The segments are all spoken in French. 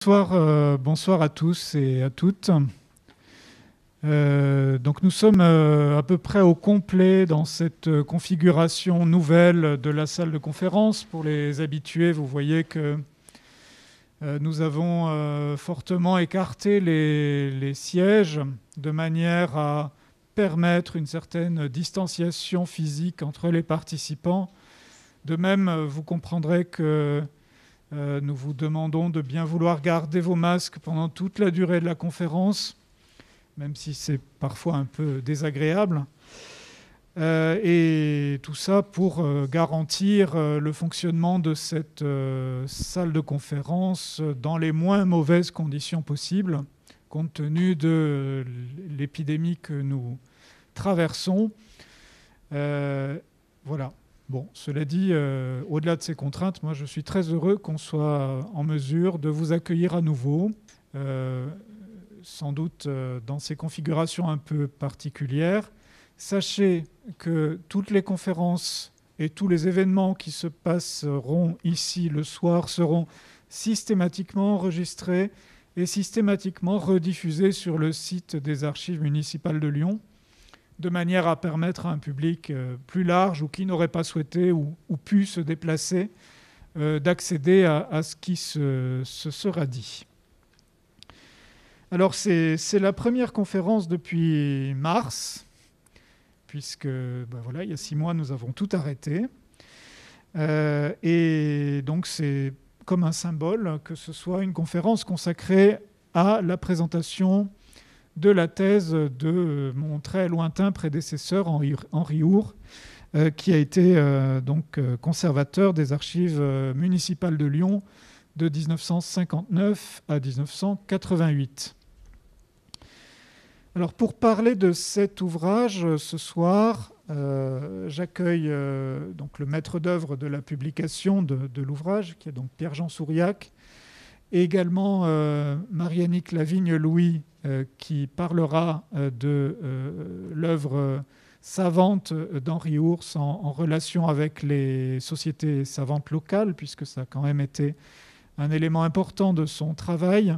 Bonsoir à tous et à toutes. Donc nous sommes à peu près au complet dans cette configuration nouvelle de la salle de conférence. Pour les habitués, vous voyez que nous avons fortement écarté les sièges de manière à permettre une certaine distanciation physique entre les participants. De même, vous comprendrez que nous vous demandons de bien vouloir garder vos masques pendant toute la durée de la conférence, même si c'est parfois un peu désagréable. Et tout ça pour garantir le fonctionnement de cette salle de conférence dans les moins mauvaises conditions possibles, compte tenu de l'épidémie que nous traversons. Voilà. Bon, cela dit, au-delà de ces contraintes, moi je suis très heureux qu'on soit en mesure de vous accueillir à nouveau, sans doute dans ces configurations un peu particulières. Sachez que toutes les conférences et tous les événements qui se passeront ici le soir seront systématiquement enregistrés et systématiquement rediffusés sur le site des Archives municipales de Lyon, de manière à permettre à un public plus large ou qui n'aurait pas souhaité ou pu se déplacer d'accéder à ce qui se sera dit. Alors c'est la première conférence depuis mars, puisque voilà, il y a 6 mois nous avons tout arrêté. Et donc c'est comme un symbole que ce soit une conférence consacrée à la présentation de la thèse de mon très lointain prédécesseur Henri Hour, qui a été donc conservateur des archives municipales de Lyon de 1959 à 1988. Alors pour parler de cet ouvrage ce soir, j'accueille donc le maître d'œuvre de la publication de l'ouvrage, qui est donc Pierre-Jean Souriac, et également Marie-Annick Lavigne-Louis, qui parlera de l'œuvre savante d'Henri Hour en relation avec les sociétés savantes locales, puisque ça a quand même été un élément important de son travail.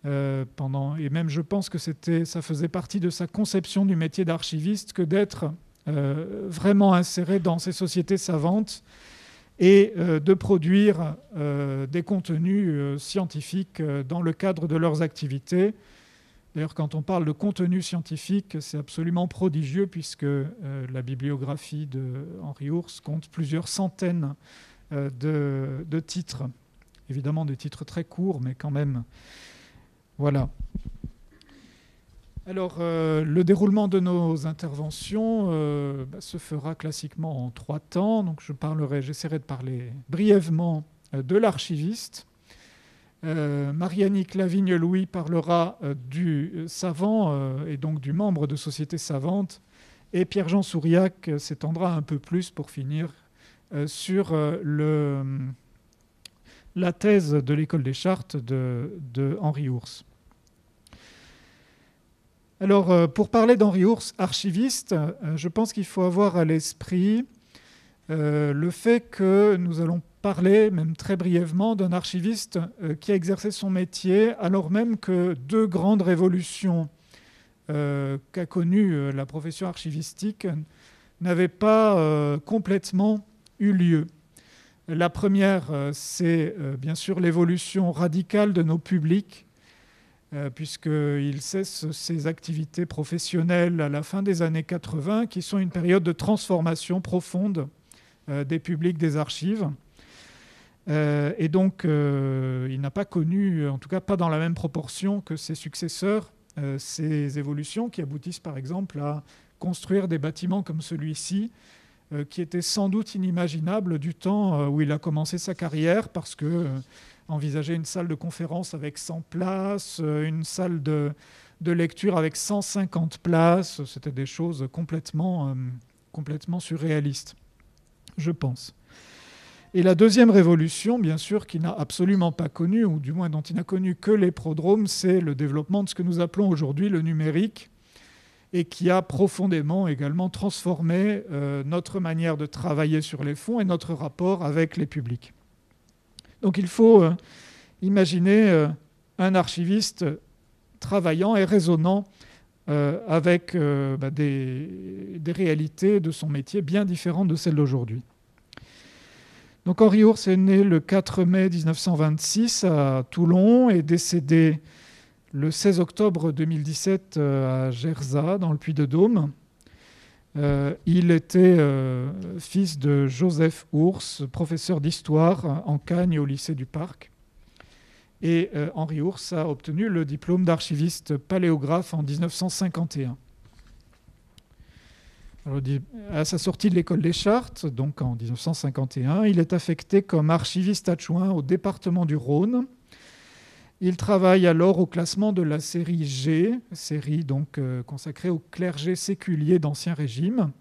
Et même je pense que ça faisait partie de sa conception du métier d'archiviste que d'être vraiment inséré dans ces sociétés savantes et de produire des contenus scientifiques dans le cadre de leurs activités. D'ailleurs, quand on parle de contenu scientifique, c'est absolument prodigieux puisque la bibliographie d'Henri Hour compte plusieurs centaines de titres. Évidemment, des titres très courts, mais quand même. Voilà. Alors, le déroulement de nos interventions se fera classiquement en 3 temps. Donc, j'essaierai de parler brièvement de l'archiviste. Marie-Annick Lavigne-Louis parlera du savant et donc du membre de société savante. Et Pierre-Jean Souriac s'étendra un peu plus pour finir sur la thèse de l'École des Chartes de Henri Hour. Alors, pour parler d'Henri Hour, archiviste, je pense qu'il faut avoir à l'esprit le fait que nous allons parler, même très brièvement, d'un archiviste qui a exercé son métier alors même que 2 grandes révolutions qu'a connues la profession archivistique n'avaient pas complètement eu lieu. La première, c'est bien sûr l'évolution radicale de nos publics, puisqu'il cesse ses activités professionnelles à la fin des années 80, qui sont une période de transformation profonde des publics des archives. Et donc, il n'a pas connu, en tout cas pas dans la même proportion que ses successeurs, ces évolutions qui aboutissent par exemple à construire des bâtiments comme celui-ci, qui était sans doute inimaginable du temps où il a commencé sa carrière, parce que envisager une salle de conférence avec 100 places, une salle de lecture avec 150 places, c'était des choses complètement surréalistes, je pense. Et la deuxième révolution, bien sûr, qu'il n'a absolument pas connue, ou du moins dont il n'a connu que les prodromes, c'est le développement de ce que nous appelons aujourd'hui le numérique, et qui a profondément également transformé notre manière de travailler sur les fonds et notre rapport avec les publics. Donc il faut imaginer un archiviste travaillant et raisonnant avec des réalités de son métier bien différentes de celles d'aujourd'hui. Donc Henri Ours est né le 4 mai 1926 à Toulon et décédé le 16 octobre 2017 à Gerzat, dans le Puy-de-Dôme. Il était fils de Joseph Ours, professeur d'histoire en Cagne au lycée du Parc. Et Henri Ours a obtenu le diplôme d'archiviste paléographe en 1951. Alors, à sa sortie de l'école des Chartes, donc en 1951, il est affecté comme archiviste adjoint au département du Rhône. Il travaille alors au classement de la série G, série donc consacrée au clergé séculier d'Ancien Régime.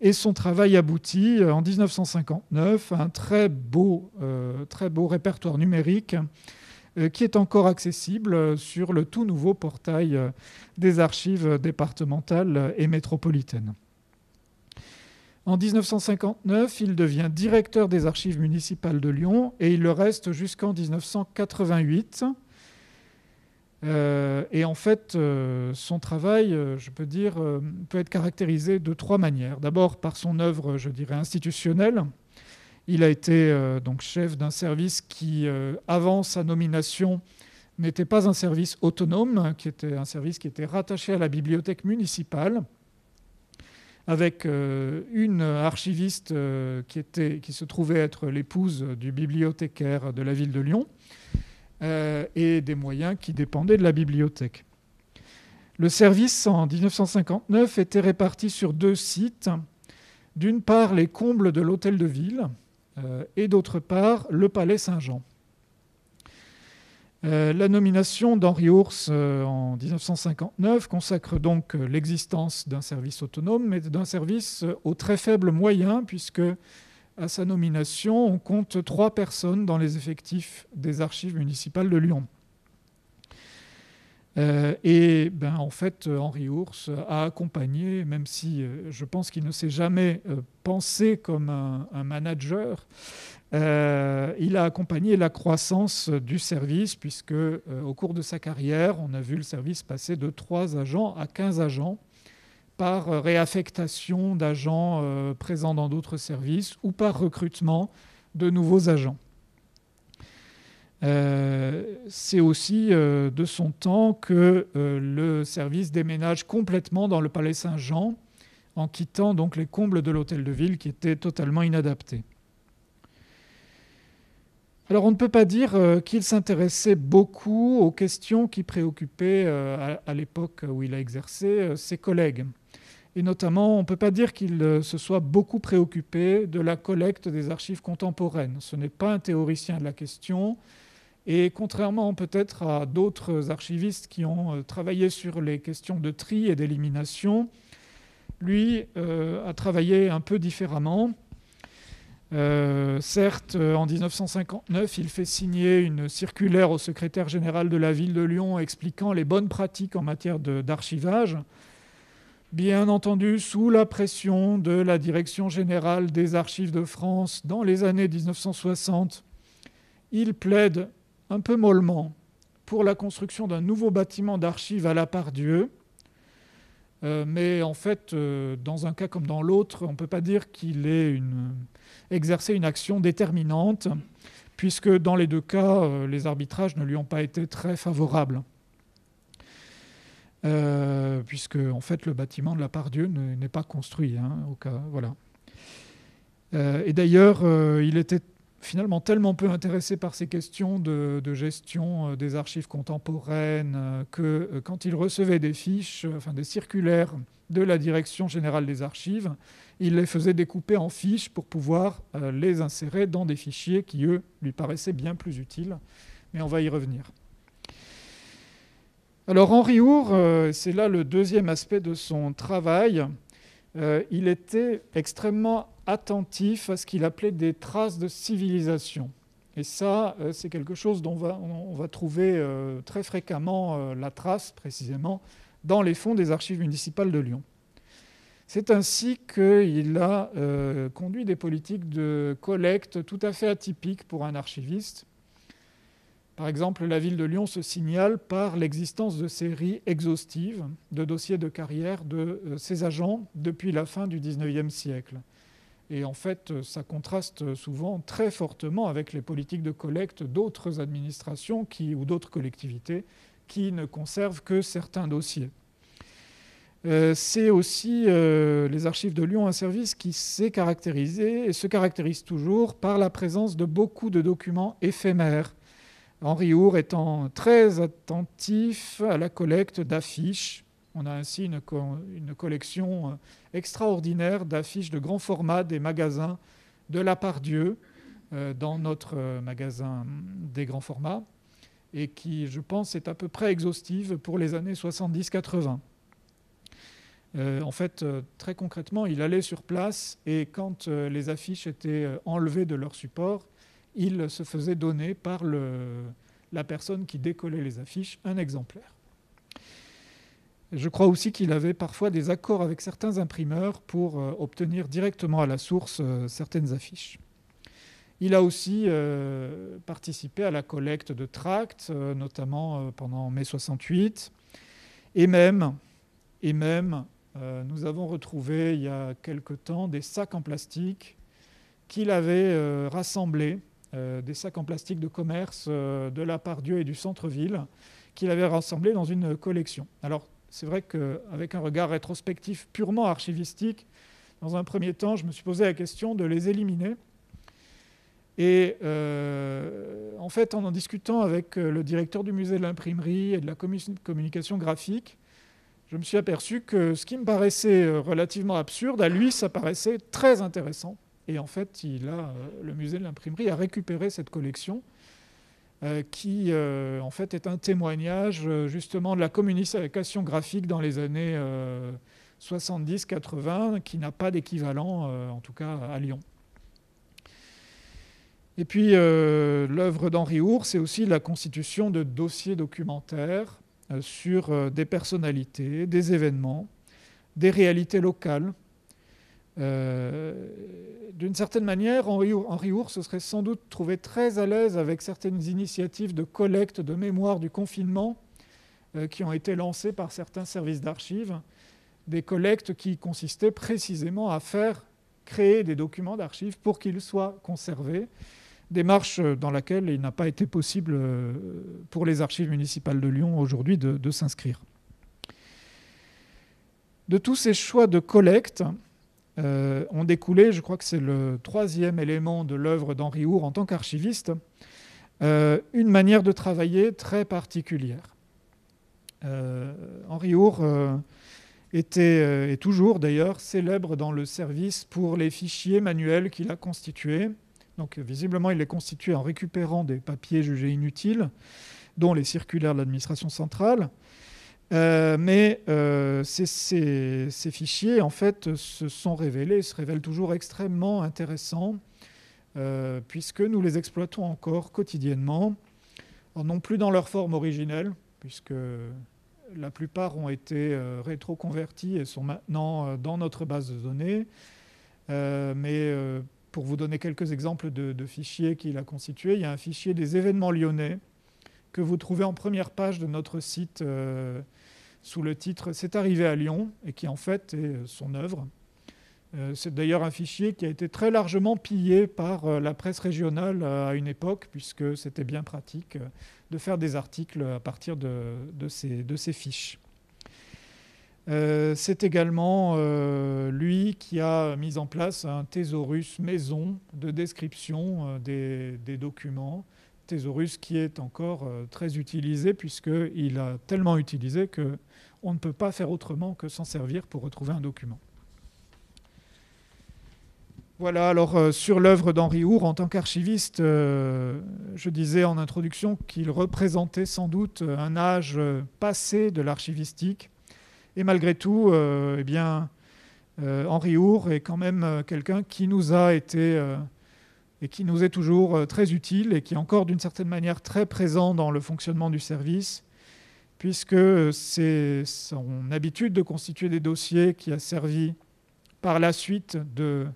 Et son travail aboutit en 1959 à un très beau répertoire numérique qui est encore accessible sur le tout nouveau portail des archives départementales et métropolitaines. En 1959, il devient directeur des archives municipales de Lyon et il le reste jusqu'en 1988. Et en fait, son travail, je peux dire, peut être caractérisé de trois manières. D'abord par son œuvre, je dirais, institutionnelle. Il a été donc chef d'un service qui, avant sa nomination, n'était pas un service autonome, qui était un service qui était rattaché à la bibliothèque municipale, avec une archiviste qui se trouvait être l'épouse du bibliothécaire de la ville de Lyon, et des moyens qui dépendaient de la bibliothèque. Le service, en 1959, était réparti sur deux sites. D'une part, les combles de l'hôtel de ville, et d'autre part, le palais Saint-Jean. La nomination d'Henri Ours en 1959 consacre donc l'existence d'un service autonome, mais d'un service aux très faibles moyens, puisque à sa nomination, on compte 3 personnes dans les effectifs des archives municipales de Lyon. En fait, Henri Ours a accompagné, même si je pense qu'il ne s'est jamais pensé comme un manager, il a accompagné la croissance du service, puisque au cours de sa carrière, on a vu le service passer de 3 agents à 15 agents, par réaffectation d'agents présents dans d'autres services ou par recrutement de nouveaux agents. C'est aussi de son temps que le service déménage complètement dans le palais Saint-Jean, en quittant donc les combles de l'hôtel de ville qui étaient totalement inadaptés. Alors on ne peut pas dire qu'il s'intéressait beaucoup aux questions qui préoccupaient à l'époque où il a exercé ses collègues. Et notamment, on ne peut pas dire qu'il se soit beaucoup préoccupé de la collecte des archives contemporaines. Ce n'est pas un théoricien de la question. Et contrairement peut-être à d'autres archivistes qui ont travaillé sur les questions de tri et d'élimination, lui a travaillé un peu différemment. Certes, en 1959, il fait signer une circulaire au secrétaire général de la ville de Lyon expliquant les bonnes pratiques en matière d'archivage. Bien entendu, sous la pression de la Direction générale des archives de France dans les années 1960, il plaide un peu mollement pour la construction d'un nouveau bâtiment d'archives à la Part-Dieu. Mais en fait, dans un cas comme dans l'autre, on ne peut pas dire qu'il ait exercé une action déterminante, puisque dans les deux cas, les arbitrages ne lui ont pas été très favorables. Puisque en fait, le bâtiment de la Part-Dieu n'est pas construit. Au cas, voilà. Et d'ailleurs, il était finalement tellement peu intéressé par ces questions de gestion des archives contemporaines que quand il recevait des fiches, des circulaires de la Direction générale des archives, il les faisait découper en fiches pour pouvoir les insérer dans des fichiers qui, eux, lui paraissaient bien plus utiles. Mais on va y revenir. Alors Henri Ours, c'est là le deuxième aspect de son travail. Il était extrêmement attentif à ce qu'il appelait des traces de civilisation. Et ça, c'est quelque chose dont on va trouver très fréquemment la trace, précisément, dans les fonds des archives municipales de Lyon. C'est ainsi qu'il a conduit des politiques de collecte tout à fait atypiques pour un archiviste. Par exemple, la ville de Lyon se signale par l'existence de séries exhaustives de dossiers de carrière de ses agents depuis la fin du XIXe siècle. Et en fait, ça contraste souvent très fortement avec les politiques de collecte d'autres administrations ou d'autres collectivités qui ne conservent que certains dossiers. C'est aussi les archives de Lyon, un service qui s'est caractérisé et se caractérise toujours par la présence de beaucoup de documents éphémères. Henri Our étant très attentif à la collecte d'affiches. On a ainsi une collection extraordinaire d'affiches de grand format des magasins de la Part-Dieu dans notre magasin des grands formats et qui, je pense, est à peu près exhaustive pour les années 70-80. En fait, très concrètement, il allait sur place et quand les affiches étaient enlevées de leur support, il se faisait donner par la personne qui décollait les affiches un exemplaire. Je crois aussi qu'il avait parfois des accords avec certains imprimeurs pour obtenir directement à la source certaines affiches. Il a aussi participé à la collecte de tracts, notamment pendant mai 68. Et même, nous avons retrouvé il y a quelque temps des sacs en plastique qu'il avait rassemblés, des sacs en plastique de commerce de la Part-Dieu et du centre-ville, qu'il avait rassemblés dans une collection. Alors, c'est vrai qu'avec un regard rétrospectif purement archivistique, dans un premier temps, je me suis posé la question de les éliminer. Et en fait, en discutant avec le directeur du musée de l'imprimerie et de la communication graphique, je me suis aperçu que ce qui me paraissait relativement absurde, à lui, ça paraissait très intéressant. Et en fait, le musée de l'imprimerie a récupéré cette collection qui, en fait, est un témoignage justement de la communication graphique dans les années 70-80, qui n'a pas d'équivalent, en tout cas à Lyon. Et puis, l'œuvre d'Henri Our, c'est aussi la constitution de dossiers documentaires sur des personnalités, des événements, des réalités locales. D'une certaine manière, Henri Our se serait sans doute trouvé très à l'aise avec certaines initiatives de collecte de mémoire du confinement qui ont été lancées par certains services d'archives, des collectes qui consistaient précisément à faire créer des documents d'archives pour qu'ils soient conservés, démarche dans laquelle il n'a pas été possible pour les archives municipales de Lyon aujourd'hui de s'inscrire. De tous ces choix de collecte ont découlé, je crois que c'est le troisième élément de l'œuvre d'Henri Our en tant qu'archiviste, une manière de travailler très particulière. Henri Our était, et toujours d'ailleurs, célèbre dans le service pour les fichiers manuels qu'il a constitués. Donc visiblement, il les constituait en récupérant des papiers jugés inutiles, dont les circulaires de l'administration centrale. Mais ces fichiers, en fait, se révèlent toujours extrêmement intéressants, puisque nous les exploitons encore quotidiennement, non plus dans leur forme originelle, puisque la plupart ont été rétroconvertis et sont maintenant dans notre base de données, mais pour vous donner quelques exemples de fichiers qu'il a constitués, il y a un fichier des événements lyonnais que vous trouvez en première page de notre site sous le titre « C'est arrivé à Lyon » et qui en fait est son œuvre. C'est d'ailleurs un fichier qui a été très largement pillé par la presse régionale à une époque, puisque c'était bien pratique de faire des articles à partir de ces fiches. C'est également lui qui a mis en place un thésaurus maison de description des documents. Thésaurus qui est encore très utilisé puisqu'il a tellement utilisé qu'on ne peut pas faire autrement que s'en servir pour retrouver un document. Voilà, alors sur l'œuvre d'Henri Our, en tant qu'archiviste, je disais en introduction qu'il représentait sans doute un âge passé de l'archivistique. Et malgré tout, Henri Our est quand même quelqu'un qui nous a été et qui nous est toujours très utile et qui est encore d'une certaine manière très présent dans le fonctionnement du service, puisque c'est son habitude de constituer des dossiers qui a servi par la suite de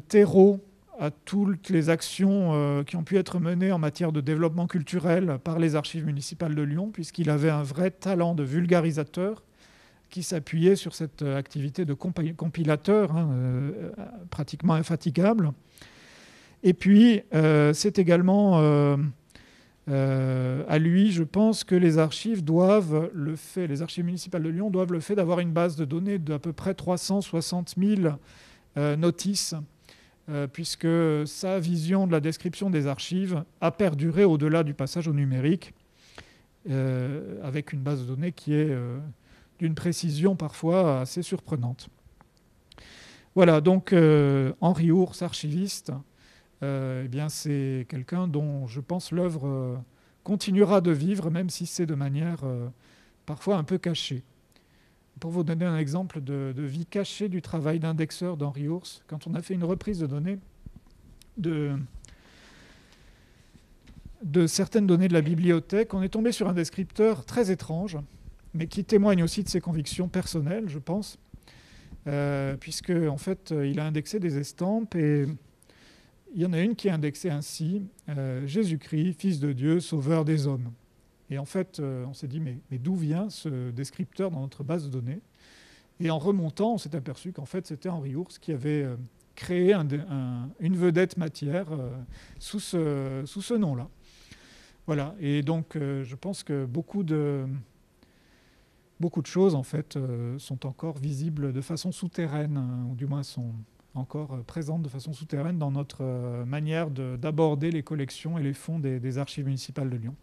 terreau à toutes les actions qui ont pu être menées en matière de développement culturel par les archives municipales de Lyon, puisqu'il avait un vrai talent de vulgarisateur qui s'appuyait sur cette activité de compilateur, pratiquement infatigable. Et puis, c'est également à lui, je pense, que les archives municipales de Lyon doivent le fait d'avoir une base de données d'à peu près 360 000 notices, puisque sa vision de la description des archives a perduré au-delà du passage au numérique, avec une base de données qui est d'une précision parfois assez surprenante. Voilà, donc Henri Ours, archiviste, eh bien, c'est quelqu'un dont je pense l'œuvre continuera de vivre, même si c'est de manière parfois un peu cachée. Pour vous donner un exemple de vie cachée du travail d'indexeur d'Henri Ours, quand on a fait une reprise de données de certaines données de la bibliothèque, on est tombé sur un descripteur très étrange, mais qui témoigne aussi de ses convictions personnelles, je pense, puisque en fait, il a indexé des estampes et il y en a une qui est indexée ainsi, Jésus-Christ, Fils de Dieu, Sauveur des hommes. Et en fait, on s'est dit, mais d'où vient ce descripteur dans notre base de données? Et en remontant, on s'est aperçu qu'en fait, c'était Henri Ours qui avait créé une vedette matière sous ce nom-là. Voilà, et donc je pense que beaucoup de choses, en fait, sont encore visibles de façon souterraine, ou du moins sont encore présentes de façon souterraine dans notre manière d'aborder les collections et les fonds des archives municipales de Lyon.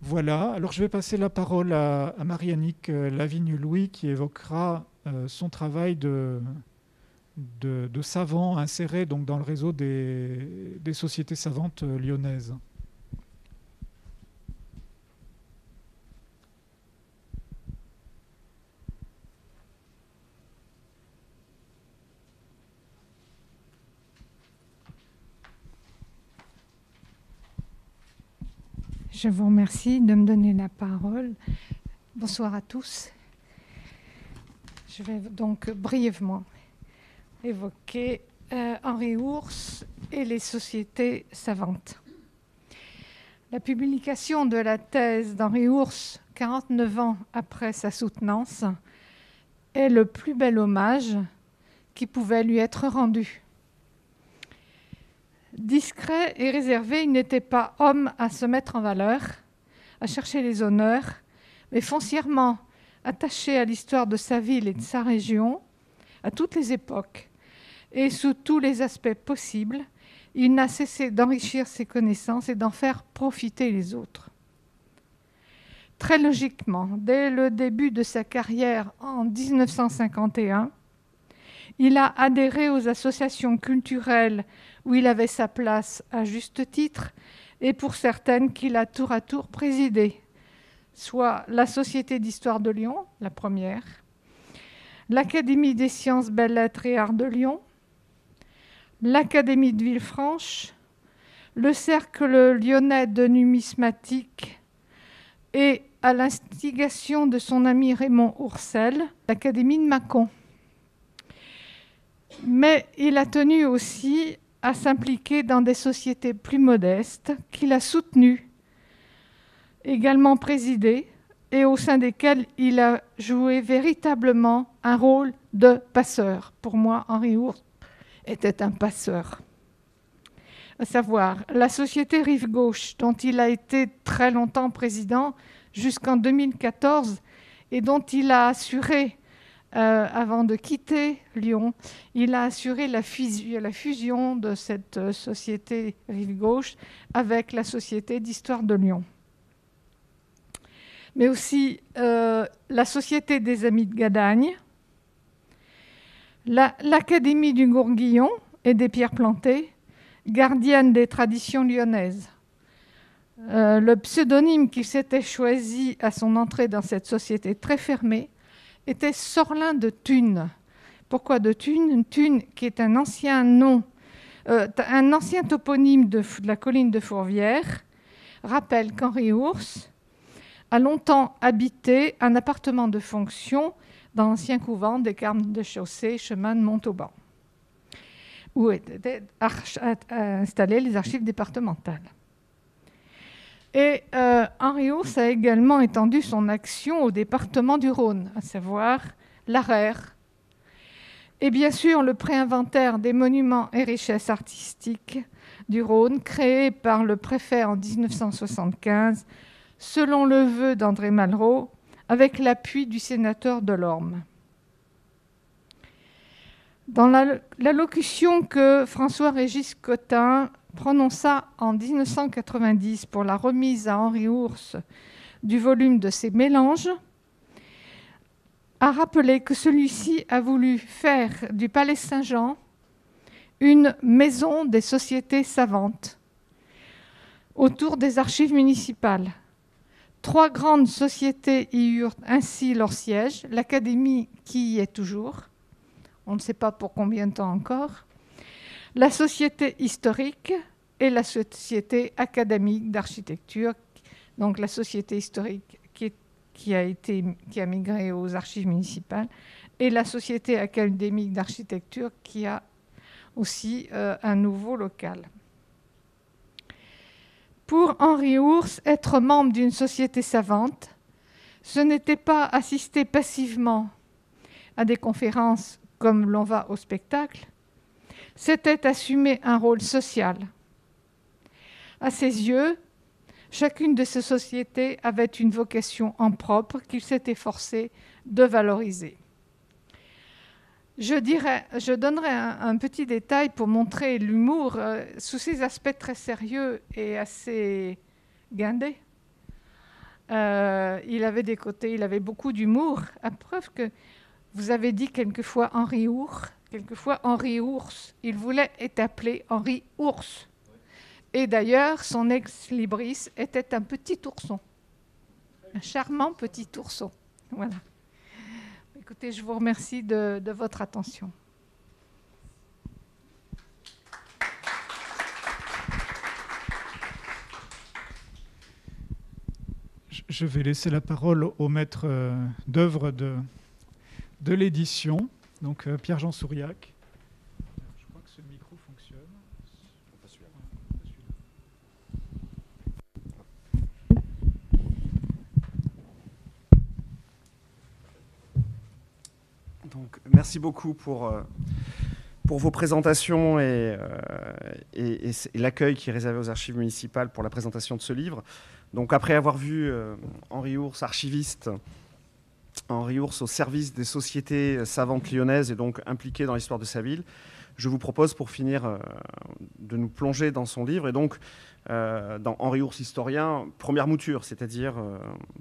Voilà, alors je vais passer la parole à Marie-Annick Lavigne-Louis qui évoquera son travail de savant inséré donc, dans le réseau des sociétés savantes lyonnaises. Je vous remercie de me donner la parole. Bonsoir à tous. Je vais donc brièvement évoquer Henri Ours et les sociétés savantes. La publication de la thèse d'Henri Ours, 49 ans après sa soutenance, est le plus bel hommage qui pouvait lui être rendu. Discret et réservé, il n'était pas homme à se mettre en valeur, à chercher les honneurs, mais foncièrement attaché à l'histoire de sa ville et de sa région, à toutes les époques, et sous tous les aspects possibles, il n'a cessé d'enrichir ses connaissances et d'en faire profiter les autres. Très logiquement, dès le début de sa carrière en 1951, il a adhéré aux associations culturelles où il avait sa place à juste titre et pour certaines qu'il a tour à tour présidé, soit la Société d'Histoire de Lyon, la première, l'Académie des Sciences, Belles-Lettres et Arts de Lyon, l'Académie de Villefranche, le Cercle lyonnais de numismatique et, à l'instigation de son ami Raymond Oursel, l'Académie de Mâcon. Mais il a tenu aussi à s'impliquer dans des sociétés plus modestes qu'il a soutenues, également présidées, et au sein desquelles il a joué véritablement un rôle de passeur. Pour moi, Henri Ours était un passeur. À savoir, la société Rive Gauche, dont il a été très longtemps président, jusqu'en 2014, et dont il a assuré avant de quitter Lyon, il a assuré la fusion de cette société Rive Gauche avec la Société d'Histoire de Lyon. Mais aussi la Société des Amis de Gadagne, l'Académie du Gourguillon et des Pierres Plantées, gardienne des traditions lyonnaises. Le pseudonyme qu'il s'était choisi à son entrée dans cette société très fermée était Sorlin de Thunes. Pourquoi de Thunes? Thunes, qui est un ancien nom, un ancien toponyme de la colline de Fourvière, rappelle qu'Henri Ours a longtemps habité un appartement de fonction dans l'ancien couvent des Carmes de Chaussée, chemin de Montauban. où étaient installées les archives départementales. Et Henri Ours a également étendu son action au département du Rhône, à savoir l'Araire. Et bien sûr, le préinventaire des monuments et richesses artistiques du Rhône, créé par le préfet en 1975, selon le vœu d'André Malraux, avec l'appui du sénateur Delorme. Dans l'allocution que François-Régis Cottin prononça en 1990 pour la remise à Henri Ours du volume de ses mélanges, a rappelé que celui-ci a voulu faire du Palais Saint-Jean une maison des sociétés savantes autour des archives municipales. 3 grandes sociétés y eurent ainsi leur siège, l'Académie qui y est toujours, on ne sait pas pour combien de temps encore, la Société historique et la Société académique d'architecture, donc la Société historique qui a migré aux archives municipales, et la Société académique d'architecture qui a aussi un nouveau local. Pour Henri Ours, être membre d'une société savante, ce n'était pas assister passivement à des conférences comme l'on va au spectacle, c'était assumer un rôle social. À ses yeux, chacune de ces sociétés avait une vocation en propre qu'il s'était forcé de valoriser. Je donnerai un petit détail pour montrer l'humour sous ses aspects très sérieux et assez guindés. Il avait des côtés, il avait beaucoup d'humour, à preuve que vous avez dit quelquefois Henri Ours, quelquefois Henri Ours. Il voulait être appelé Henri Ours. Et d'ailleurs, son ex-libris était un petit ourson, un charmant petit ourson. Voilà. Écoutez, je vous remercie de votre attention. Je vais laisser la parole au maître d'œuvre de l'édition, donc Pierre-Jean Souriac. Je crois que ce micro fonctionne. Donc, merci beaucoup pour vos présentations et l'accueil qui est réservé aux archives municipales pour la présentation de ce livre. Donc, après avoir vu Henri Ours, archiviste, Henri Ours au service des sociétés savantes lyonnaises et donc impliqué dans l'histoire de sa ville, je vous propose pour finir de nous plonger dans son livre et donc dans Henri Ours historien, première mouture, c'est-à-dire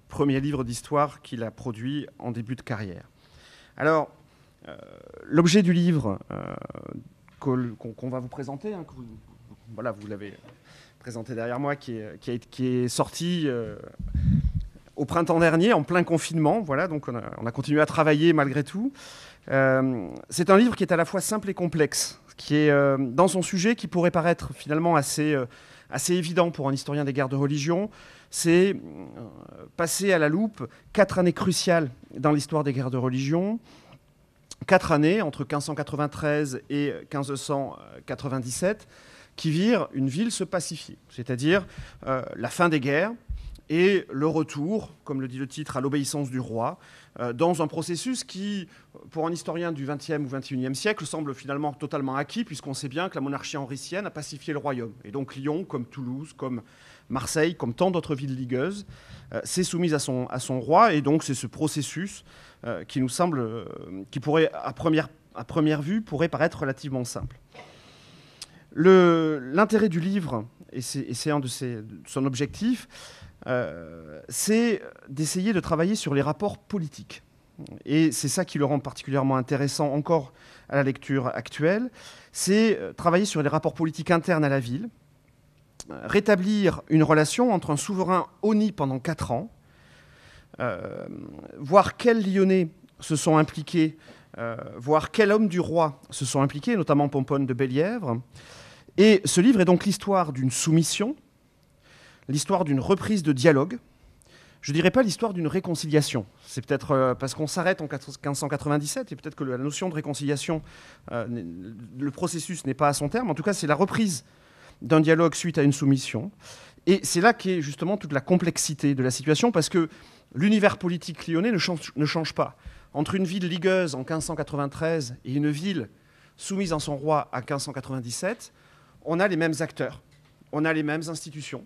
premier livre d'histoire qu'il a produit en début de carrière. Alors, l'objet du livre qu'on va vous présenter, hein, voilà, vous l'avez présenté derrière moi, qui est sorti au printemps dernier, en plein confinement. Voilà, donc on a continué à travailler malgré tout. C'est un livre qui est à la fois simple et complexe, qui est dans son sujet qui pourrait paraître finalement assez évident pour un historien des guerres de religion. C'est passer à la loupe 4 années cruciales dans l'histoire des guerres de religion. 4 années, entre 1593 et 1597, qui virent une ville se pacifier, c'est-à-dire la fin des guerres et le retour, comme le dit le titre, à l'obéissance du roi, dans un processus qui, pour un historien du XXe ou XXIe siècle, semble finalement totalement acquis, puisqu'on sait bien que la monarchie henricienne a pacifié le royaume. Et donc Lyon, comme Toulouse, comme Marseille, comme tant d'autres villes ligueuses, s'est soumise à son roi, et donc c'est ce processus qui nous semble, qui pourrait, à première vue, pourrait paraître relativement simple. L'intérêt du livre, et c'est un de son objectif, c'est d'essayer de travailler sur les rapports politiques. Et c'est ça qui le rend particulièrement intéressant encore à la lecture actuelle, c'est travailler sur les rapports politiques internes à la ville, rétablir une relation entre un souverain honni pendant 4 ans, voir quels Lyonnais se sont impliqués, voir quels hommes du roi se sont impliqués, notamment Pomponne de Bellièvre. Et ce livre est donc l'histoire d'une soumission, l'histoire d'une reprise de dialogue, je ne dirais pas l'histoire d'une réconciliation. C'est peut-être parce qu'on s'arrête en 1597 et peut-être que la notion de réconciliation, le processus n'est pas à son terme. En tout cas, c'est la reprise d'un dialogue suite à une soumission. Et c'est là qu'est justement toute la complexité de la situation, parce que l'univers politique lyonnais ne change pas. Entre une ville ligueuse en 1593 et une ville soumise en son roi à 1597, on a les mêmes acteurs, on a les mêmes institutions.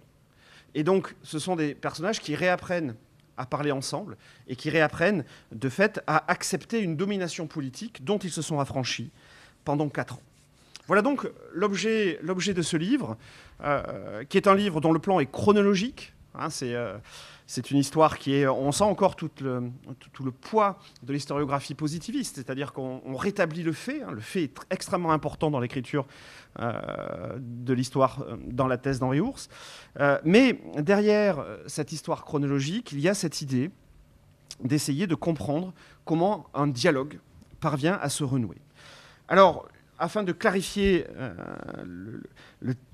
Et donc, ce sont des personnages qui réapprennent à parler ensemble et qui réapprennent, de fait, à accepter une domination politique dont ils se sont affranchis pendant 4 ans. Voilà donc l'objet de ce livre, qui est un livre dont le plan est chronologique. Hein, c'est une histoire qui est... On sent encore tout le poids de l'historiographie positiviste, c'est-à-dire qu'on rétablit le fait. Hein, le fait est extrêmement important dans l'écriture de l'histoire dans la thèse d'Henri Ours. Mais derrière cette histoire chronologique, il y a cette idée d'essayer de comprendre comment un dialogue parvient à se renouer. Alors, afin de clarifier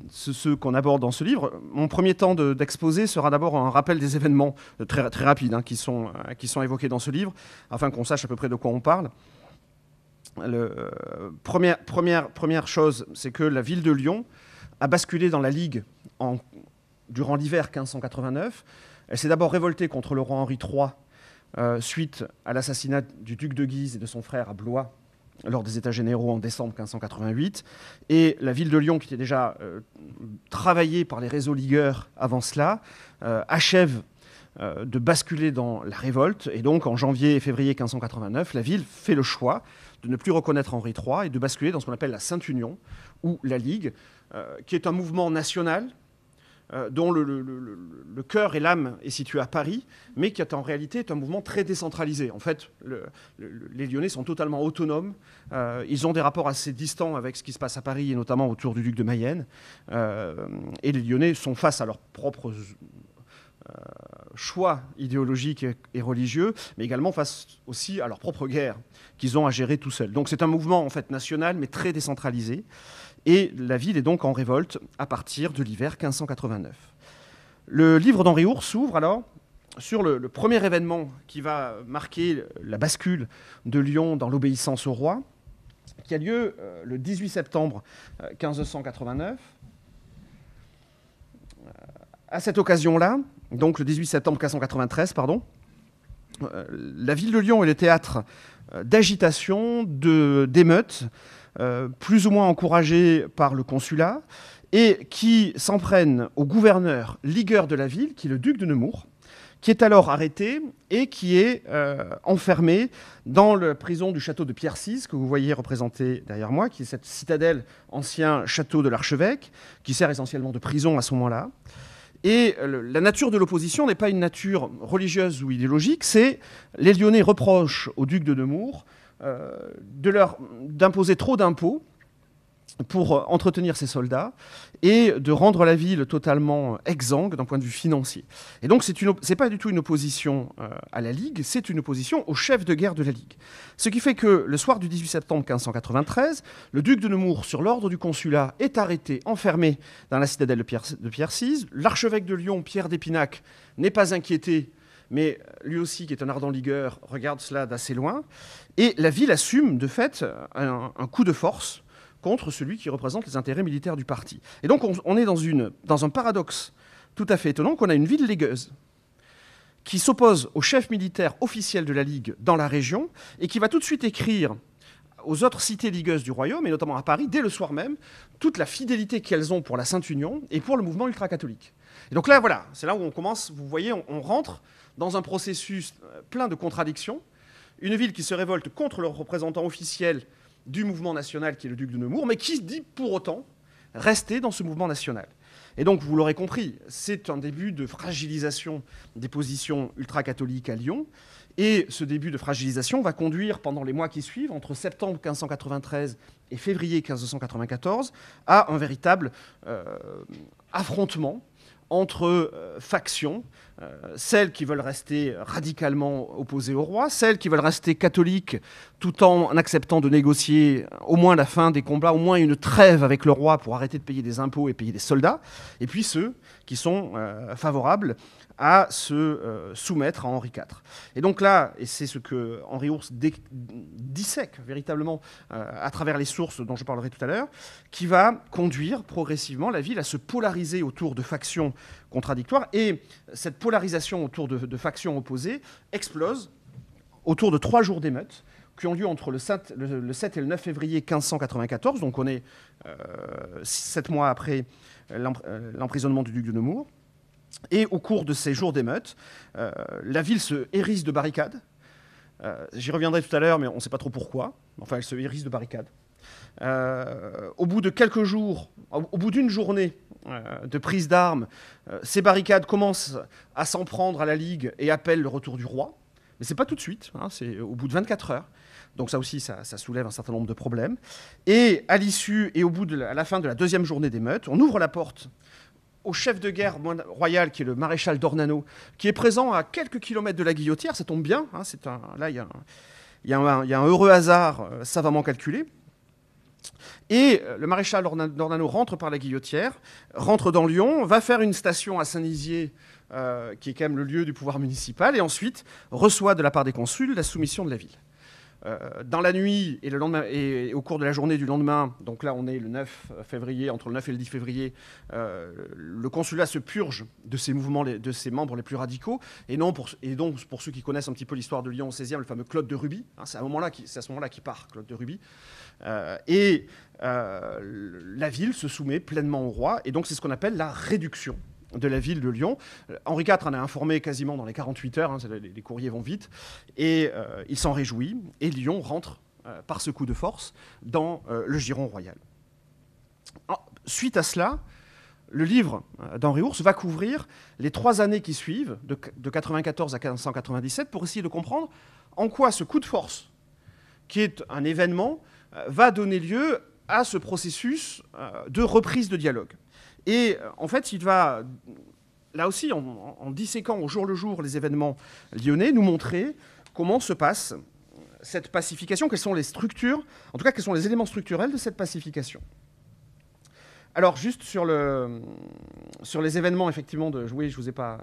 ce qu'on aborde dans ce livre, mon premier temps d'exposé sera d'abord un rappel des événements très, très rapides qui sont évoqués dans ce livre, afin qu'on sache à peu près de quoi on parle. Première chose, c'est que la ville de Lyon a basculé dans la Ligue durant l'hiver 1589. Elle s'est d'abord révoltée contre le roi Henri III suite à l'assassinat du duc de Guise et de son frère à Blois lors des États généraux en décembre 1588. Et la ville de Lyon, qui était déjà travaillée par les réseaux ligueurs avant cela, achève de basculer dans la révolte. Et donc, en janvier et février 1589, la ville fait le choix de ne plus reconnaître Henri III et de basculer dans ce qu'on appelle la Sainte Union, ou la Ligue, qui est un mouvement national dont le cœur et l'âme est situé à Paris, mais qui est en réalité un mouvement très décentralisé. En fait, les Lyonnais sont totalement autonomes. Ils ont des rapports assez distants avec ce qui se passe à Paris, et notamment autour du duc de Mayenne. Et les Lyonnais sont face à leurs propres choix idéologiques et religieux, mais également face aussi à leur propre guerre qu'ils ont à gérer tout seuls. Donc c'est un mouvement en fait national, mais très décentralisé. Et la ville est donc en révolte à partir de l'hiver 1589. Le livre d'Henri Ours s'ouvre alors sur le premier événement qui va marquer la bascule de Lyon dans l'obéissance au roi, qui a lieu le 18 septembre 1589. À cette occasion-là, donc le 18 septembre 1593, la ville de Lyon est le théâtre d'agitation, d'émeutes, plus ou moins encouragées par le consulat, et qui s'en prennent au gouverneur ligueur de la ville, qui est le duc de Nemours, qui est alors arrêté et qui est enfermé dans la prison du château de Pierre-Cise, que vous voyez représenté derrière moi, qui est cette citadelle, ancien château de l'archevêque, qui sert essentiellement de prison à ce moment-là. Et la nature de l'opposition n'est pas une nature religieuse ou idéologique, c'est les Lyonnais reprochent au duc de Nemours d'imposer trop d'impôts pour entretenir ses soldats et de rendre la ville totalement exsangue d'un point de vue financier. Et donc c'est pas du tout une opposition à la Ligue, c'est une opposition au chef de guerre de la Ligue. Ce qui fait que le soir du 18 septembre 1593, le duc de Nemours, sur l'ordre du consulat, est arrêté, enfermé dans la citadelle de Pierre-Cise. L'archevêque de Lyon, Pierre d'Épinac, n'est pas inquiété, mais lui aussi, qui est un ardent ligueur, regarde cela d'assez loin. Et la ville assume, de fait, un coup de force contre celui qui représente les intérêts militaires du parti. Et donc on est dans un paradoxe tout à fait étonnant, qu'on a une ville ligueuse qui s'oppose au chef militaire officiel de la Ligue dans la région et qui va tout de suite écrire aux autres cités ligueuses du royaume, et notamment à Paris, dès le soir même, toute la fidélité qu'elles ont pour la Sainte Union et pour le mouvement ultra-catholique. Et donc là, voilà, c'est là où on commence, vous voyez, on rentre dans un processus plein de contradictions. Une ville qui se révolte contre le représentant officiel du mouvement national qui est le duc de Nemours, mais qui dit pour autant rester dans ce mouvement national. Et donc, vous l'aurez compris, c'est un début de fragilisation des positions ultra-catholiques à Lyon. Et ce début de fragilisation va conduire, pendant les mois qui suivent, entre septembre 1593 et février 1594, à un véritable affrontement entre factions, celles qui veulent rester radicalement opposées au roi, celles qui veulent rester catholiques tout en acceptant de négocier au moins la fin des combats, au moins une trêve avec le roi pour arrêter de payer des impôts et payer des soldats, et puis ceux qui sont favorables à se soumettre à Henri IV. Et donc là, et c'est ce que Henri Ours dissèque véritablement à travers les sources dont je parlerai tout à l'heure, qui va conduire progressivement la ville à se polariser autour de factions contradictoires. Et cette polarisation autour de factions opposées explose autour de 3 jours d'émeutes qui ont lieu entre le 7 et le 9 février 1594, donc on est 7 mois après l'emprisonnement du duc de Nemours. Et au cours de ces jours d'émeutes, la ville se hérisse de barricades. J'y reviendrai tout à l'heure, mais on ne sait pas trop pourquoi. Enfin, elle se hérisse de barricades. Au bout de quelques jours, au bout d'une journée de prise d'armes, ces barricades commencent à s'en prendre à la Ligue et appellent le retour du roi. Mais ce n'est pas tout de suite, hein, c'est au bout de 24 heures. Donc ça aussi, ça soulève un certain nombre de problèmes. Et à l'issue et à la fin de la 2e journée d'émeutes, on ouvre la porte au chef de guerre royal, qui est le maréchal d'Ornano, qui est présent à quelques kilomètres de la Guillotière. Ça tombe bien. Hein, là, il y a un heureux hasard savamment calculé. Et le maréchal d'Ornano rentre par la Guillotière, rentre dans Lyon, va faire une station à Saint-Nizier, qui est quand même le lieu du pouvoir municipal, et ensuite reçoit de la part des consuls la soumission de la ville. Dans la nuit et, et au cours de la journée du lendemain, donc là on est le 9 février, entre le 9 et le 10 février, le consulat se purge de ses mouvements, de ses membres les plus radicaux, et donc pour ceux qui connaissent un petit peu l'histoire de Lyon au XVIe, le fameux Claude de Ruby, hein, c'est à ce moment-là qu'il part, Claude de Ruby, la ville se soumet pleinement au roi, et donc c'est ce qu'on appelle la réduction de la ville de Lyon. Henri IV en a informé quasiment dans les 48 heures, hein, les courriers vont vite, et il s'en réjouit, et Lyon rentre par ce coup de force dans le giron royal. Suite à cela, le livre d'Henri Ours va couvrir les 3 années qui suivent, de 94 à 1597, pour essayer de comprendre en quoi ce coup de force, qui est un événement, va donner lieu à ce processus de reprise de dialogue. Et en fait, il va, là aussi, en disséquant au jour le jour les événements lyonnais, nous montrer comment se passe cette pacification, quelles sont les structures, en tout cas, quels sont les éléments structurels de cette pacification. Alors, juste sur les événements, effectivement, oui, je vous ai pas...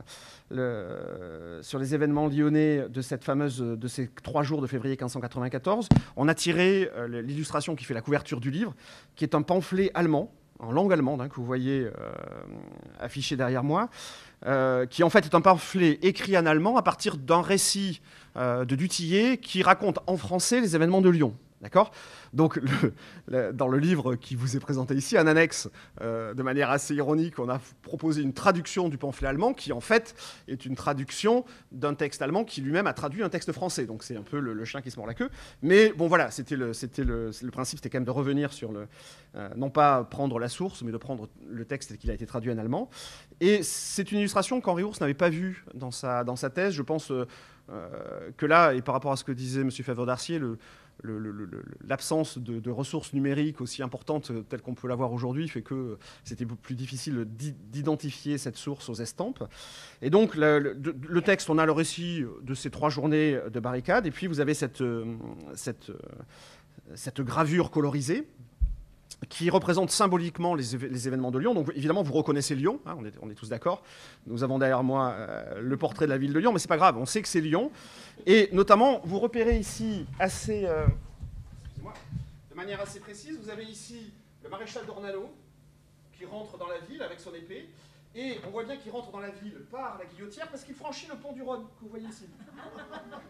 sur les événements lyonnais de ces 3 jours de février 1594, on a tiré l'illustration qui fait la couverture du livre, qui est un pamphlet allemand, en langue allemande, hein, que vous voyez affiché derrière moi, qui en fait est un pamphlet écrit en allemand à partir d'un récit de Dutillé qui raconte en français les événements de Lyon. D'accord ? Donc, dans le livre qui vous est présenté ici, en annexe, de manière assez ironique, on a proposé une traduction du pamphlet allemand qui, en fait, est une traduction d'un texte allemand qui lui-même a traduit un texte français. Donc, c'est un peu le chien qui se mord la queue. Mais bon, voilà, le principe, c'était quand même de revenir sur non pas prendre la source, mais de prendre le texte qui a été traduit en allemand. Et c'est une illustration qu'Henri Ours n'avait pas vue dans sa thèse. Je pense que là, et par rapport à ce que disait M. Favre-d'Arcier, l'absence de ressources numériques aussi importantes telles qu'on peut l'avoir aujourd'hui fait que c'était plus difficile d'identifier cette source aux estampes. Et donc, le texte, on a le récit de ces 3 journées de barricades, et puis vous avez cette gravure colorisée qui représente symboliquement les événements de Lyon. Donc évidemment, vous reconnaissez Lyon, hein, on est tous d'accord. Nous avons derrière moi le portrait de la ville de Lyon, mais c'est pas grave, on sait que c'est Lyon. Et notamment, vous repérez ici de manière assez précise, vous avez ici le maréchal d'Ornano qui rentre dans la ville avec son épée. Et on voit bien qu'il rentre dans la ville par la Guillotière parce qu'il franchit le pont du Rhône, que vous voyez ici.